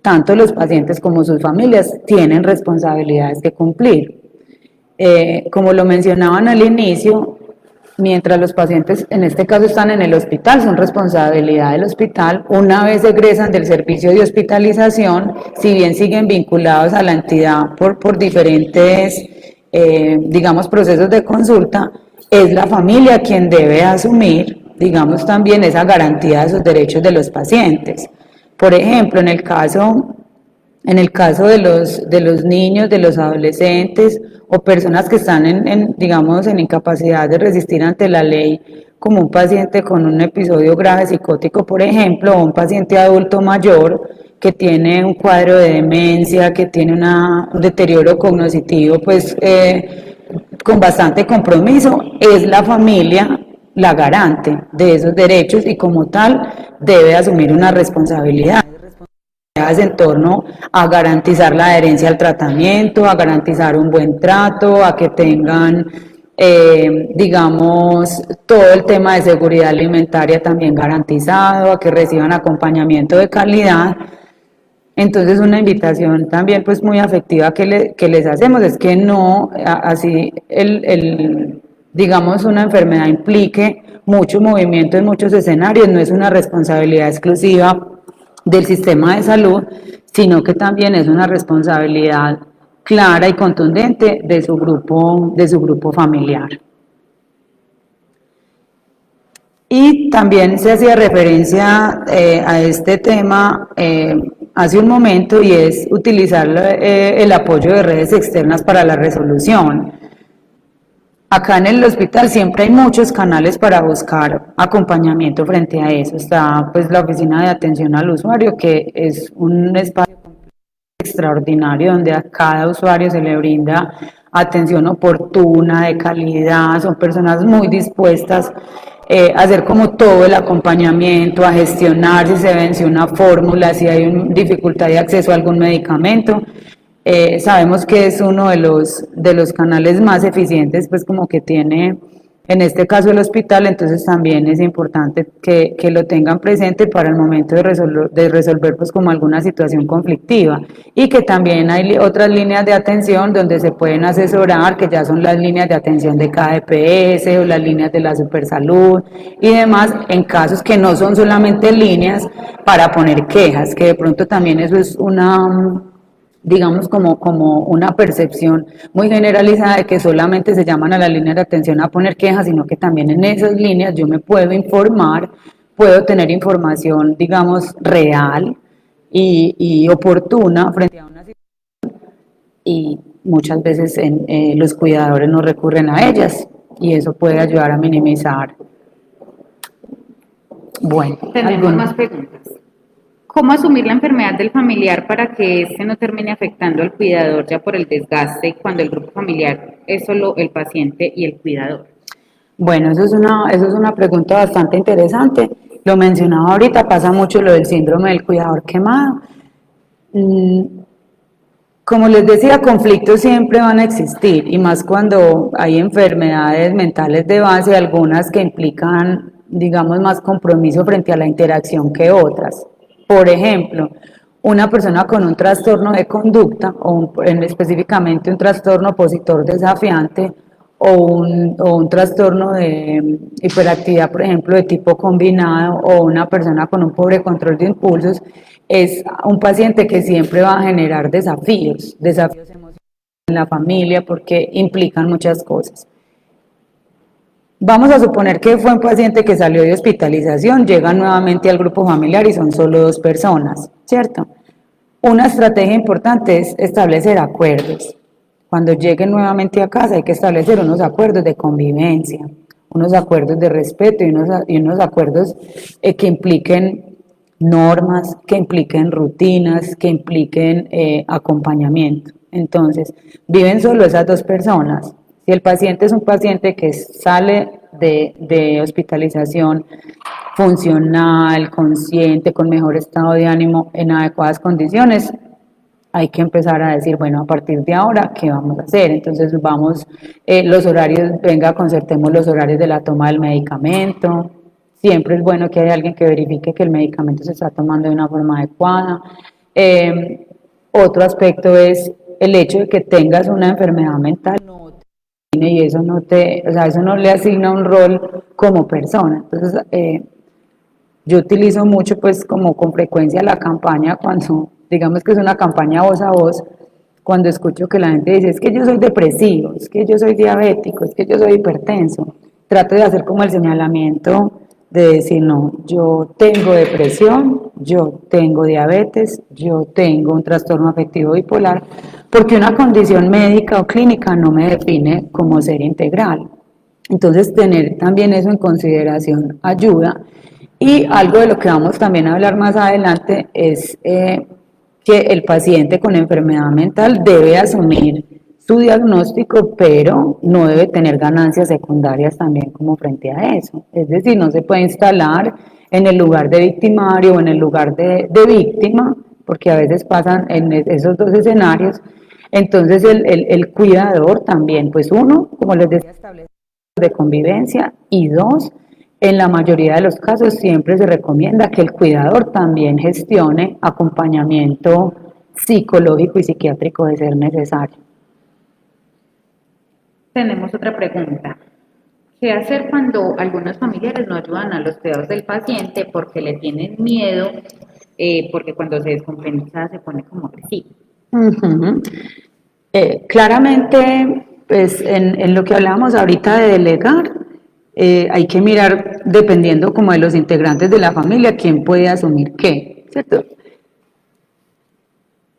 tanto los pacientes como sus familias tienen responsabilidades que cumplir. Como lo mencionaban al inicio, mientras los pacientes en este caso están en el hospital, son responsabilidad del hospital. Una vez egresan del servicio de hospitalización, si bien siguen vinculados a la entidad por diferentes, digamos, procesos de consulta, es la familia quien debe asumir, digamos, también esa garantía de esos derechos de los pacientes. Por ejemplo, en el caso de los niños, de los adolescentes o personas que están digamos, en incapacidad de resistir ante la ley, como un paciente con un episodio grave psicótico, por ejemplo, o un paciente adulto mayor que tiene un cuadro de demencia, que tiene un deterioro cognitivo, pues con bastante compromiso, es la familia la garante de esos derechos y como tal debe asumir una responsabilidad en torno a garantizar la adherencia al tratamiento, a garantizar un buen trato, a que tengan, digamos, todo el tema de seguridad alimentaria también garantizado, a que reciban acompañamiento de calidad. Entonces, una invitación también pues muy afectiva que les hacemos es que no, así digamos, una enfermedad implique mucho movimiento en muchos escenarios, no es una responsabilidad exclusiva del sistema de salud, sino que también es una responsabilidad clara y contundente de su grupo familiar. Y también se hacía referencia a este tema hace un momento, y es utilizar el apoyo de redes externas para la resolución. Acá en el hospital siempre hay muchos canales para buscar acompañamiento frente a eso. Está pues la oficina de atención al usuario, que es un espacio extraordinario donde a cada usuario se le brinda atención oportuna, de calidad, son personas muy dispuestas a hacer como todo el acompañamiento, a gestionar si se vence una fórmula, si hay dificultad de acceso a algún medicamento. Sabemos que es uno de los canales más eficientes, pues como que tiene en este caso el hospital, entonces también es importante que lo tengan presente para el momento de resolver pues como alguna situación conflictiva, y que también hay otras líneas de atención donde se pueden asesorar, que ya son las líneas de atención de KDPS o las líneas de la Supersalud y demás, en casos que no son solamente líneas para poner quejas, que de pronto también eso es una, digamos, como una percepción muy generalizada de que solamente se llaman a las líneas de atención a poner quejas, sino que también en esas líneas yo me puedo informar, puedo tener información, digamos, real y oportuna frente a una situación, y muchas veces los cuidadores no recurren a ellas, y eso puede ayudar a minimizar. Bueno, Tenemos más preguntas. ¿Cómo asumir la enfermedad del familiar para que éste no termine afectando al cuidador ya por el desgaste cuando el grupo familiar es solo el paciente y el cuidador? Bueno, eso es una pregunta bastante interesante. Lo mencionaba ahorita, pasa mucho lo del síndrome del cuidador quemado. Como les decía, conflictos siempre van a existir, y más cuando hay enfermedades mentales de base, algunas que implican, digamos, más compromiso frente a la interacción que otras. Por ejemplo, una persona con un trastorno de conducta, específicamente un trastorno opositor desafiante, o un trastorno de hiperactividad, por ejemplo, de tipo combinado, o una persona con un pobre control de impulsos, es un paciente que siempre va a generar desafíos emocionales en la familia, porque implican muchas cosas. Vamos a suponer que fue un paciente que salió de hospitalización, llega nuevamente al grupo familiar y son solo 2 personas, ¿cierto? Una estrategia importante es establecer acuerdos. Cuando lleguen nuevamente a casa hay que establecer unos acuerdos de convivencia, unos acuerdos de respeto y unos acuerdos que impliquen normas, que impliquen rutinas, que impliquen acompañamiento. Entonces, viven solo esas 2 personas. Si el paciente es un paciente que sale de hospitalización funcional, consciente, con mejor estado de ánimo, en adecuadas condiciones, hay que empezar a decir, bueno, a partir de ahora, ¿qué vamos a hacer? Entonces los horarios, venga, concertemos los horarios de la toma del medicamento. Siempre es bueno que haya alguien que verifique que el medicamento se está tomando de una forma adecuada. Otro aspecto es el hecho de que tengas una enfermedad mental, y eso eso no le asigna un rol como persona. Entonces, yo utilizo mucho, pues, como con frecuencia la campaña, cuando, digamos que es una campaña voz a voz, cuando escucho que la gente dice, es que yo soy depresivo, es que yo soy diabético, es que yo soy hipertenso. Trato de hacer como el señalamiento de decir, no, yo tengo depresión, yo tengo diabetes, yo tengo un trastorno afectivo bipolar, porque una condición médica o clínica no me define como ser integral. Entonces, tener también eso en consideración ayuda. Y algo de lo que vamos también a hablar más adelante es que el paciente con enfermedad mental debe asumir su diagnóstico, pero no debe tener ganancias secundarias también como frente a eso. Es decir, no se puede instalar en el lugar de victimario o en el lugar de víctima, porque a veces pasan en esos 2 escenarios. Entonces el cuidador también, pues uno, como les decía, establece de convivencia, y 2, en la mayoría de los casos siempre se recomienda que el cuidador también gestione acompañamiento psicológico y psiquiátrico de ser necesario. Tenemos otra pregunta. ¿Qué hacer cuando algunos familiares no ayudan a los cuidados del paciente porque le tienen miedo, porque cuando se descompensa se pone como agresivo? Ujú. Claramente, pues en lo que hablábamos ahorita de delegar, hay que mirar, dependiendo como de los integrantes de la familia, quién puede asumir qué, ¿cierto?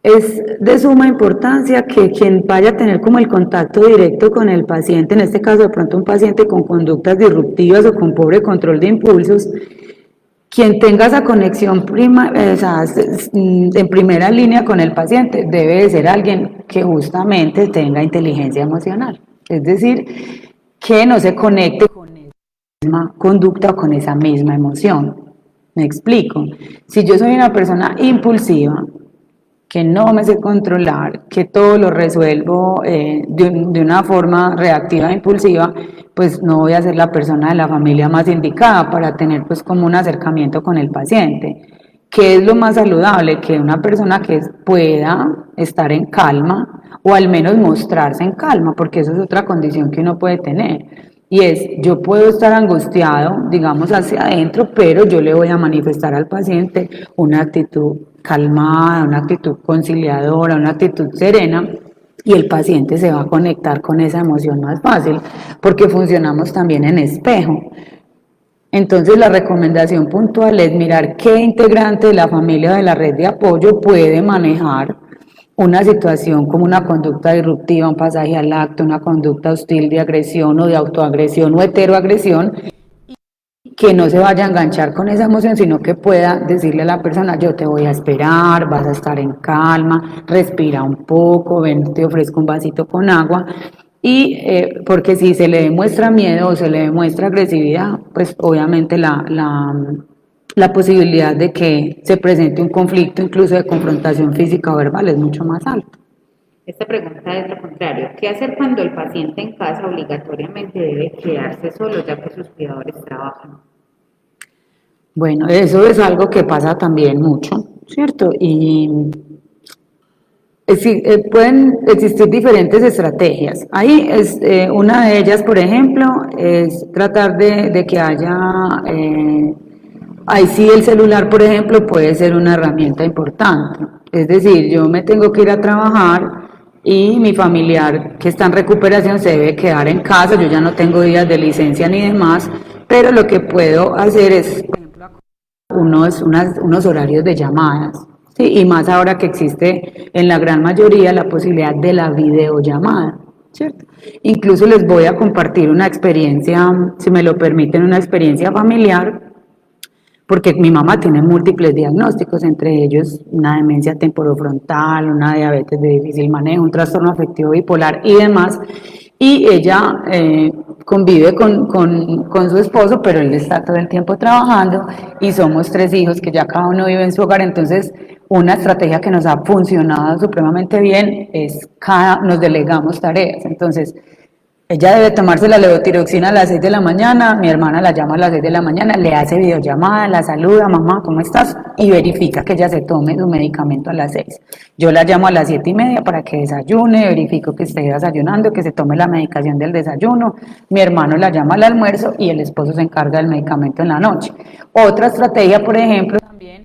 Es de suma importancia que quien vaya a tener como el contacto directo con el paciente, en este caso de pronto un paciente con conductas disruptivas o con pobre control de impulsos, quien tenga esa conexión o sea, en primera línea con el paciente debe de ser alguien que justamente tenga inteligencia emocional, es decir, que no se conecte con esa misma conducta o con esa misma emoción. Me explico. Si yo soy una persona impulsiva, que no me sé controlar, que todo lo resuelvo de una forma reactiva e impulsiva, pues no voy a ser la persona de la familia más indicada para tener pues como un acercamiento con el paciente. ¿Qué es lo más saludable? Que una persona que pueda estar en calma o al menos mostrarse en calma, porque eso es otra condición que uno puede tener. Y es, yo puedo estar angustiado, digamos, hacia adentro, pero yo le voy a manifestar al paciente una actitud calmada, una actitud conciliadora, una actitud serena, y el paciente se va a conectar con esa emoción más fácil, porque funcionamos también en espejo. Entonces, la recomendación puntual es mirar qué integrante de la familia o de la red de apoyo puede manejar una situación como una conducta disruptiva, un pasaje al acto, una conducta hostil de agresión o de autoagresión o heteroagresión, que no se vaya a enganchar con esa emoción, sino que pueda decirle a la persona, yo te voy a esperar, vas a estar en calma, respira un poco, ven, te ofrezco un vasito con agua. Y porque si se le demuestra miedo o se le demuestra agresividad, pues obviamente la posibilidad de que se presente un conflicto, incluso de confrontación física o verbal, es mucho más alta. Esta pregunta es lo contrario. ¿Qué hacer cuando el paciente en casa obligatoriamente debe quedarse solo ya que sus cuidadores trabajan? Bueno, eso es algo que pasa también mucho, ¿cierto? Y pueden existir diferentes estrategias. Ahí es una de ellas, por ejemplo, es tratar de que haya, ahí sí el celular, por ejemplo, puede ser una herramienta importante. Es decir, yo me tengo que ir a trabajar y mi familiar que está en recuperación se debe quedar en casa, yo ya no tengo días de licencia ni demás, pero lo que puedo hacer es, por ejemplo, unos horarios de llamadas. Sí, y más ahora que existe en la gran mayoría la posibilidad de la videollamada, ¿cierto? Incluso les voy a compartir una experiencia, si me lo permiten, una experiencia familiar, porque mi mamá tiene múltiples diagnósticos, entre ellos una demencia temporofrontal, una diabetes de difícil manejo, un trastorno afectivo bipolar y demás, y ella convive con su esposo, pero él está todo el tiempo trabajando y somos tres hijos que ya cada uno vive en su hogar, entonces una estrategia que nos ha funcionado supremamente bien es nos delegamos tareas, entonces ella debe tomarse la levotiroxina a las 6 de la mañana, mi hermana la llama a las 6 de la mañana, le hace videollamada, la saluda, mamá, ¿cómo estás? Y verifica que ella se tome su medicamento a las 6. Yo la llamo a las 7:30 para que desayune, verifico que esté desayunando, que se tome la medicación del desayuno, mi hermano la llama al almuerzo y el esposo se encarga del medicamento en la noche. Otra estrategia, por ejemplo, también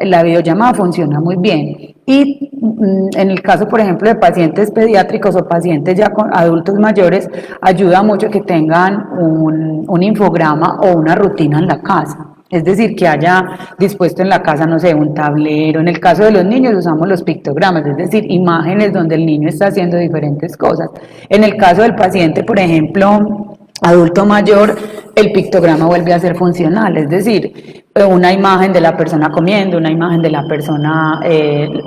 la videollamada funciona muy bien y en el caso, por ejemplo, de pacientes pediátricos o pacientes ya con adultos mayores, ayuda mucho que tengan un infograma o una rutina en la casa. Es decir, que haya dispuesto en la casa, no sé, un tablero. En el caso de los niños usamos los pictogramas, es decir, imágenes donde el niño está haciendo diferentes cosas. En el caso del paciente, por ejemplo, adulto mayor, el pictograma vuelve a ser funcional, es decir, una imagen de la persona comiendo, una imagen de la persona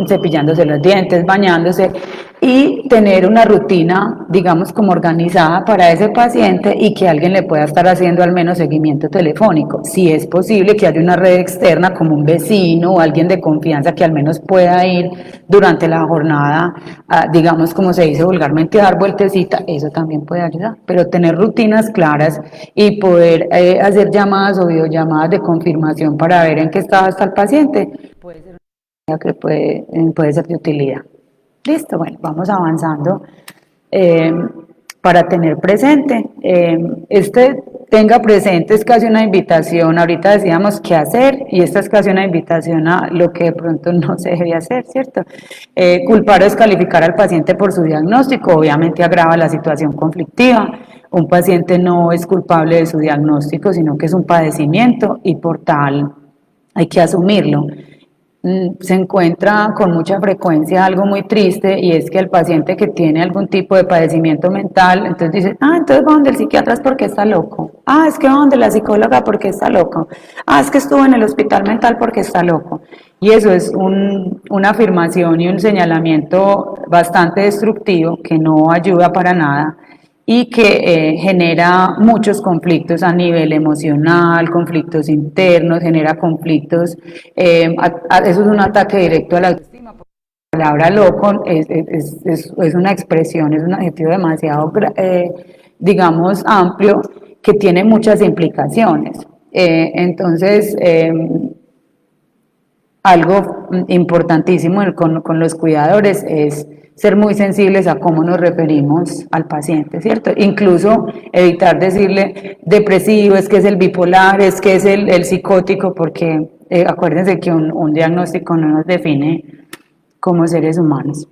cepillándose los dientes, bañándose y tener una rutina, digamos, como organizada para ese paciente y que alguien le pueda estar haciendo al menos seguimiento telefónico. Si es posible que haya una red externa como un vecino o alguien de confianza que al menos pueda ir durante la jornada, digamos, como se dice vulgarmente, a dar vueltecita, eso también puede ayudar. Pero tener rutinas claras y poder hacer llamadas o videollamadas de confirmación para ver en qué estado está el paciente, puede ser una que puede ser de utilidad. Listo, bueno, vamos avanzando. para tener presente. Tenga presente es casi una invitación, ahorita decíamos qué hacer y esta es casi una invitación a lo que de pronto no se debe hacer, ¿cierto? Culpar o descalificar al paciente por su diagnóstico obviamente agrava la situación conflictiva. Un paciente no es culpable de su diagnóstico, sino que es un padecimiento y por tal hay que asumirlo. Se encuentra con mucha frecuencia algo muy triste y es que el paciente que tiene algún tipo de padecimiento mental, entonces dice, entonces va donde el psiquiatra es porque está loco, es que va donde la psicóloga porque está loco, es que estuvo en el hospital mental porque está loco. Y eso es una afirmación y un señalamiento bastante destructivo que no ayuda para nada y que genera muchos conflictos a nivel emocional, conflictos internos, genera conflictos, eso es un ataque directo a la autoestima. La palabra loco es una expresión, es un adjetivo demasiado, digamos, amplio, que tiene muchas implicaciones. Entonces, algo importantísimo con los cuidadores es ser muy sensibles a cómo nos referimos al paciente, ¿cierto? Incluso evitar decirle depresivo, es que es el bipolar, es que es el psicótico, porque acuérdense que un diagnóstico no nos define como seres humanos.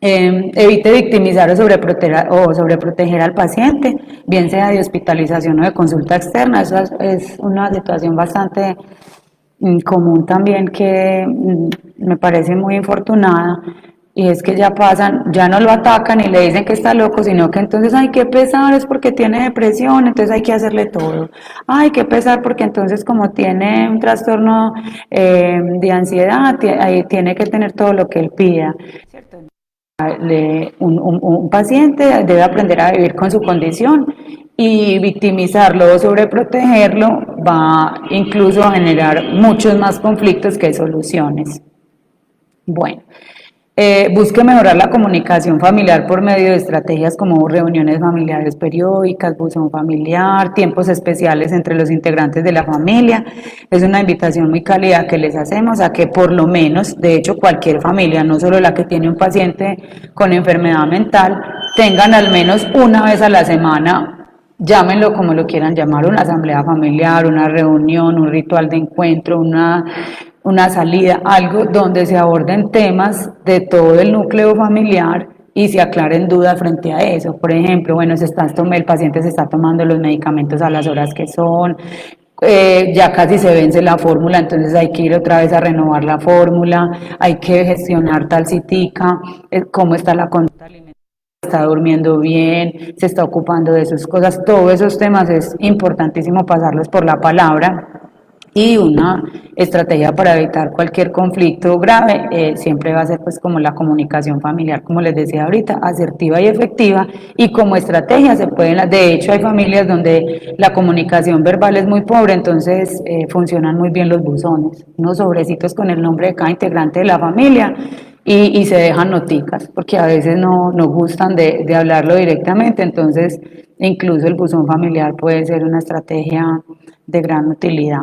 Evite victimizar o sobreproteger al paciente, bien sea de hospitalización o de consulta externa. Eso es una situación bastante común también que me parece muy infortunada, y es que ya no lo atacan y le dicen que está loco, sino que entonces hay que pesar, es porque tiene depresión, entonces hay que hacerle todo. Hay que pesar porque entonces como tiene un trastorno de ansiedad, tiene que tener todo lo que él pida. Un paciente debe aprender a vivir con su condición y victimizarlo o sobreprotegerlo va incluso a generar muchos más conflictos que soluciones. Bueno, busque mejorar la comunicación familiar por medio de estrategias como reuniones familiares periódicas, buzón familiar, tiempos especiales entre los integrantes de la familia. Es una invitación muy cálida que les hacemos a que por lo menos, de hecho cualquier familia, no solo la que tiene un paciente con enfermedad mental, tengan al menos una vez a la semana, llámenlo como lo quieran llamar, una asamblea familiar, una reunión, un ritual de encuentro, una salida, algo donde se aborden temas de todo el núcleo familiar y se aclaren dudas frente a eso. Por ejemplo, bueno, el paciente se está tomando los medicamentos a las horas que son, ya casi se vence la fórmula, entonces hay que ir otra vez a renovar la fórmula, hay que gestionar tal citica, cómo está la conducta alimentaria, está durmiendo bien, se está ocupando de sus cosas. Todos esos temas es importantísimo pasarlos por la palabra. Y una estrategia para evitar cualquier conflicto grave siempre va a ser pues como la comunicación familiar, como les decía ahorita, asertiva y efectiva, y como estrategia de hecho hay familias donde la comunicación verbal es muy pobre, entonces funcionan muy bien los buzones, unos sobrecitos con el nombre de cada integrante de la familia y se dejan noticas, porque a veces no gustan de hablarlo directamente, entonces incluso el buzón familiar puede ser una estrategia de gran utilidad.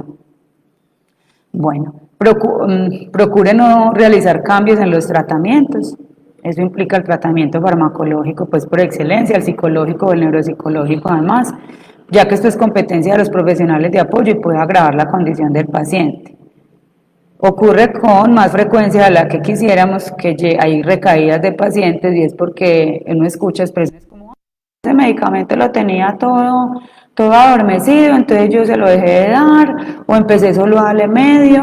Bueno, procure no realizar cambios en los tratamientos. Eso implica el tratamiento farmacológico, pues por excelencia, el psicológico o el neuropsicológico además, ya que esto es competencia de los profesionales de apoyo y puede agravar la condición del paciente. Ocurre con más frecuencia de la que quisiéramos que hay recaídas de pacientes y es porque uno escucha expresiones como ese medicamento lo tenía todo adormecido, entonces yo se lo dejé de dar, o empecé solo a darle medio,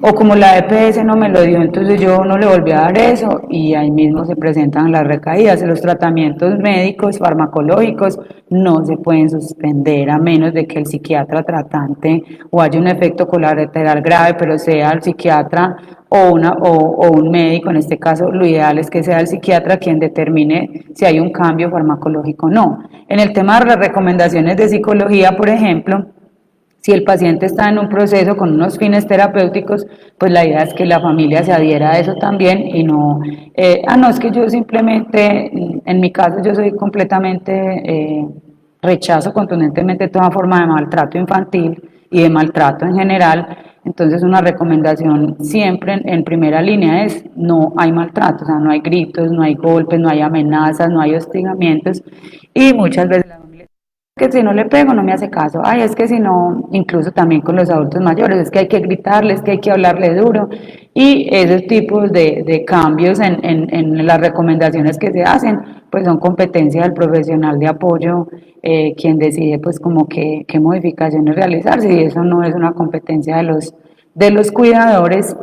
o como la EPS no me lo dio, entonces yo no le volví a dar eso, y ahí mismo se presentan las recaídas. Los tratamientos médicos, farmacológicos, no se pueden suspender a menos de que el psiquiatra tratante o haya un efecto colateral grave, pero sea el psiquiatra o un médico, en este caso lo ideal es que sea el psiquiatra quien determine si hay un cambio farmacológico o no. En el tema de las recomendaciones de psicología, por ejemplo, si el paciente está en un proceso con unos fines terapéuticos, pues la idea es que la familia se adhiera a eso también y no, no es que yo simplemente, en mi caso yo soy completamente, rechazo contundentemente toda forma de maltrato infantil y de maltrato en general, Entonces una recomendación siempre en primera línea es: no hay maltrato, o sea, no hay gritos, no hay golpes, no hay amenazas, no hay hostigamientos, y muchas veces la familia, que si no le pego no me hace caso, ay, es que si no, incluso también con los adultos mayores, es que hay que gritarles, que hay que hablarle duro, y esos tipos de cambios en las recomendaciones que se hacen, pues son competencia del profesional de apoyo, quien decide pues como qué modificaciones realizarse, y eso no es una competencia de los cuidadores,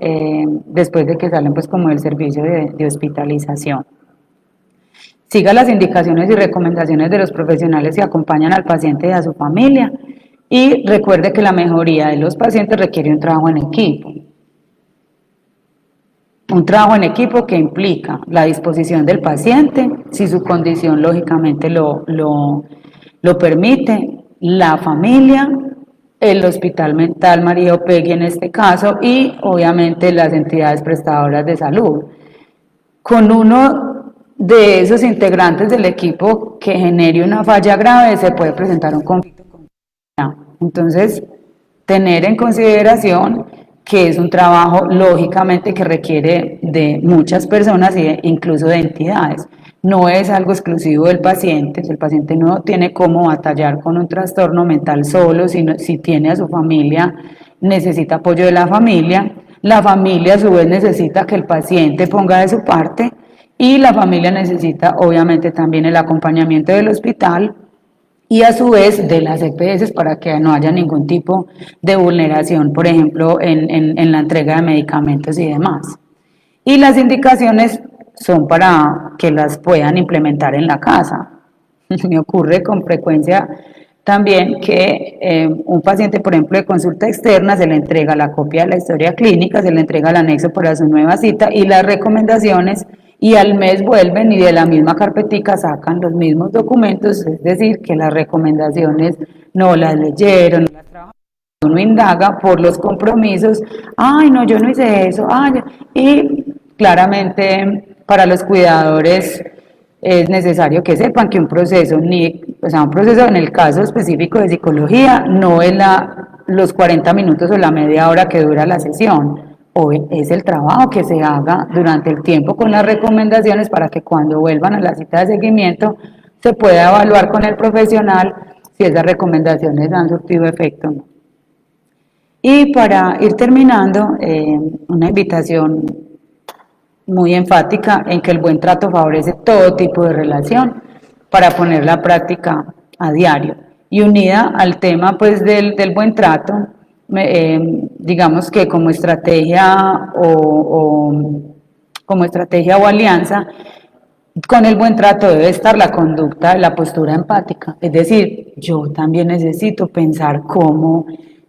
después de que salen pues como del servicio de hospitalización. Siga las indicaciones y recomendaciones de los profesionales que acompañan al paciente y a su familia, y recuerde que la mejoría de los pacientes requiere un trabajo en equipo. Un trabajo en equipo que implica la disposición del paciente, si su condición lógicamente lo permite, la familia, el Hospital Mental María Upegui en este caso, y obviamente las entidades prestadoras de salud. Con uno de esos integrantes del equipo que genere una falla grave, se puede presentar un conflicto con la comunidad. Entonces, tener en consideración que es un trabajo lógicamente que requiere de muchas personas e incluso de entidades. No es algo exclusivo del paciente, el paciente no tiene cómo batallar con un trastorno mental solo, sino si tiene a su familia, necesita apoyo de la familia a su vez necesita que el paciente ponga de su parte, y la familia necesita obviamente también el acompañamiento del hospital y a su vez de las EPS, para que no haya ningún tipo de vulneración, por ejemplo, en la entrega de medicamentos y demás. Y las indicaciones son para que las puedan implementar en la casa. Me ocurre con frecuencia también que un paciente, por ejemplo, de consulta externa, se le entrega la copia de la historia clínica, se le entrega el anexo para su nueva cita y las recomendaciones, y al mes vuelven y de la misma carpetica sacan los mismos documentos, es decir, que las recomendaciones no las leyeron, no las trabajaron. Uno indaga por los compromisos, ay, no, yo no hice eso, ay, y claramente para los cuidadores es necesario que sepan que un proceso, un proceso en el caso específico de psicología, no es los 40 minutos o la media hora que dura la sesión, o es el trabajo que se haga durante el tiempo con las recomendaciones, para que cuando vuelvan a la cita de seguimiento se pueda evaluar con el profesional si esas recomendaciones han surtido efecto o no. Y para ir terminando, una invitación muy enfática en que el buen trato favorece todo tipo de relación para poner la práctica a diario. Y unida al tema pues del buen trato, digamos que como estrategia como estrategia o alianza, con el buen trato debe estar la conducta, la postura empática. Es decir, yo también necesito pensar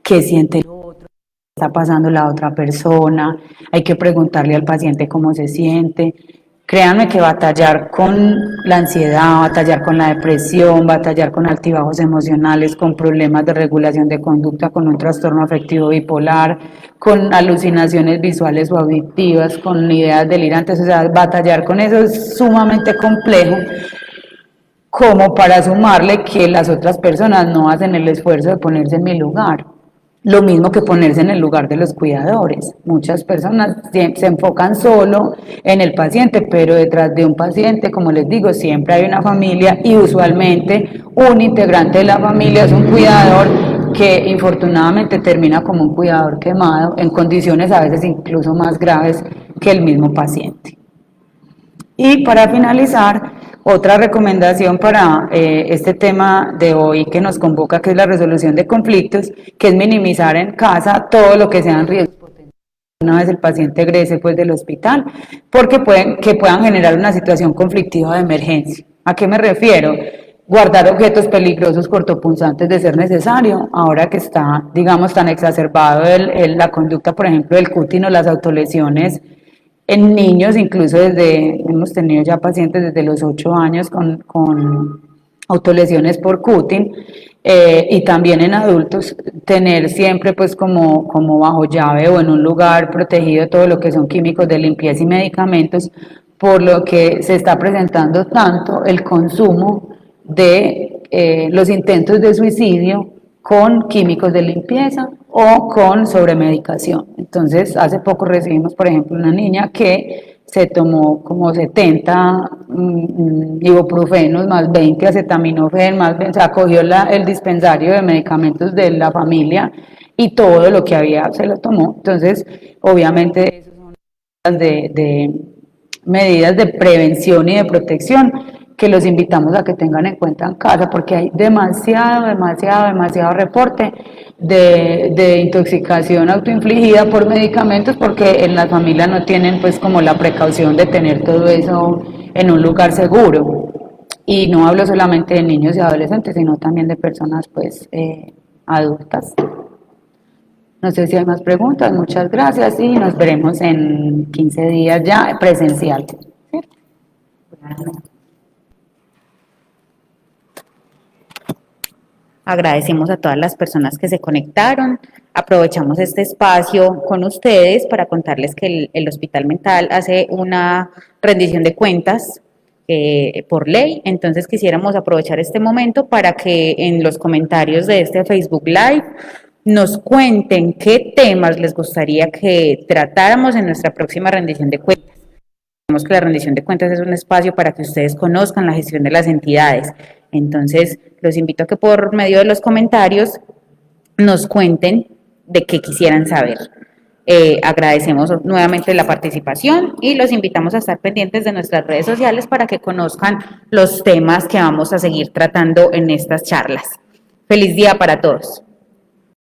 qué siente el otro, qué está pasando la otra persona, hay que preguntarle al paciente cómo se siente. Créanme que batallar con la ansiedad, batallar con la depresión, batallar con altibajos emocionales, con problemas de regulación de conducta, con un trastorno afectivo bipolar, con alucinaciones visuales o auditivas, con ideas delirantes, o sea, batallar con eso es sumamente complejo, como para sumarle que las otras personas no hacen el esfuerzo de ponerse en mi lugar. Lo mismo que ponerse en el lugar de los cuidadores. Muchas personas se enfocan solo en el paciente, pero detrás de un paciente, como les digo, siempre hay una familia, y usualmente un integrante de la familia es un cuidador que infortunadamente termina como un cuidador quemado, en condiciones a veces incluso más graves que el mismo paciente. Y para finalizar, otra recomendación para este tema de hoy que nos convoca, que es la resolución de conflictos, que es minimizar en casa todo lo que sean riesgos potenciales una vez el paciente egrese pues del hospital, porque puedan generar una situación conflictiva de emergencia. ¿A qué me refiero? Guardar objetos peligrosos cortopunzantes de ser necesario, ahora que está, digamos, tan exacerbado la conducta, por ejemplo, del cutting o las autolesiones en niños, incluso hemos tenido ya pacientes desde los 8 años con autolesiones por cutting, y también en adultos, tener siempre pues como bajo llave o en un lugar protegido todo lo que son químicos de limpieza y medicamentos, por lo que se está presentando tanto el consumo de los intentos de suicidio con químicos de limpieza o con sobremedicación. Entonces, hace poco recibimos, por ejemplo, una niña que se tomó como 70 ibuprofenos, más 20 acetaminofén, más 20, o sea, cogió el dispensario de medicamentos de la familia y todo lo que había se lo tomó. Entonces, obviamente, esas son medidas de prevención y de protección que los invitamos a que tengan en cuenta en casa, porque hay demasiado reporte de intoxicación autoinfligida por medicamentos, porque en las familias no tienen pues como la precaución de tener todo eso en un lugar seguro. Y no hablo solamente de niños y adolescentes, sino también de personas pues adultas. No sé si hay más preguntas, muchas gracias y nos veremos en 15 días ya presencial. Agradecemos a todas las personas que se conectaron. Aprovechamos este espacio con ustedes para contarles que el Hospital Mental hace una rendición de cuentas por ley. Entonces quisiéramos aprovechar este momento para que en los comentarios de este Facebook Live nos cuenten qué temas les gustaría que tratáramos en nuestra próxima rendición de cuentas. Sabemos que la rendición de cuentas es un espacio para que ustedes conozcan la gestión de las entidades. Entonces, los invito a que por medio de los comentarios nos cuenten de qué quisieran saber. Agradecemos nuevamente la participación y los invitamos a estar pendientes de nuestras redes sociales para que conozcan los temas que vamos a seguir tratando en estas charlas. Feliz día para todos.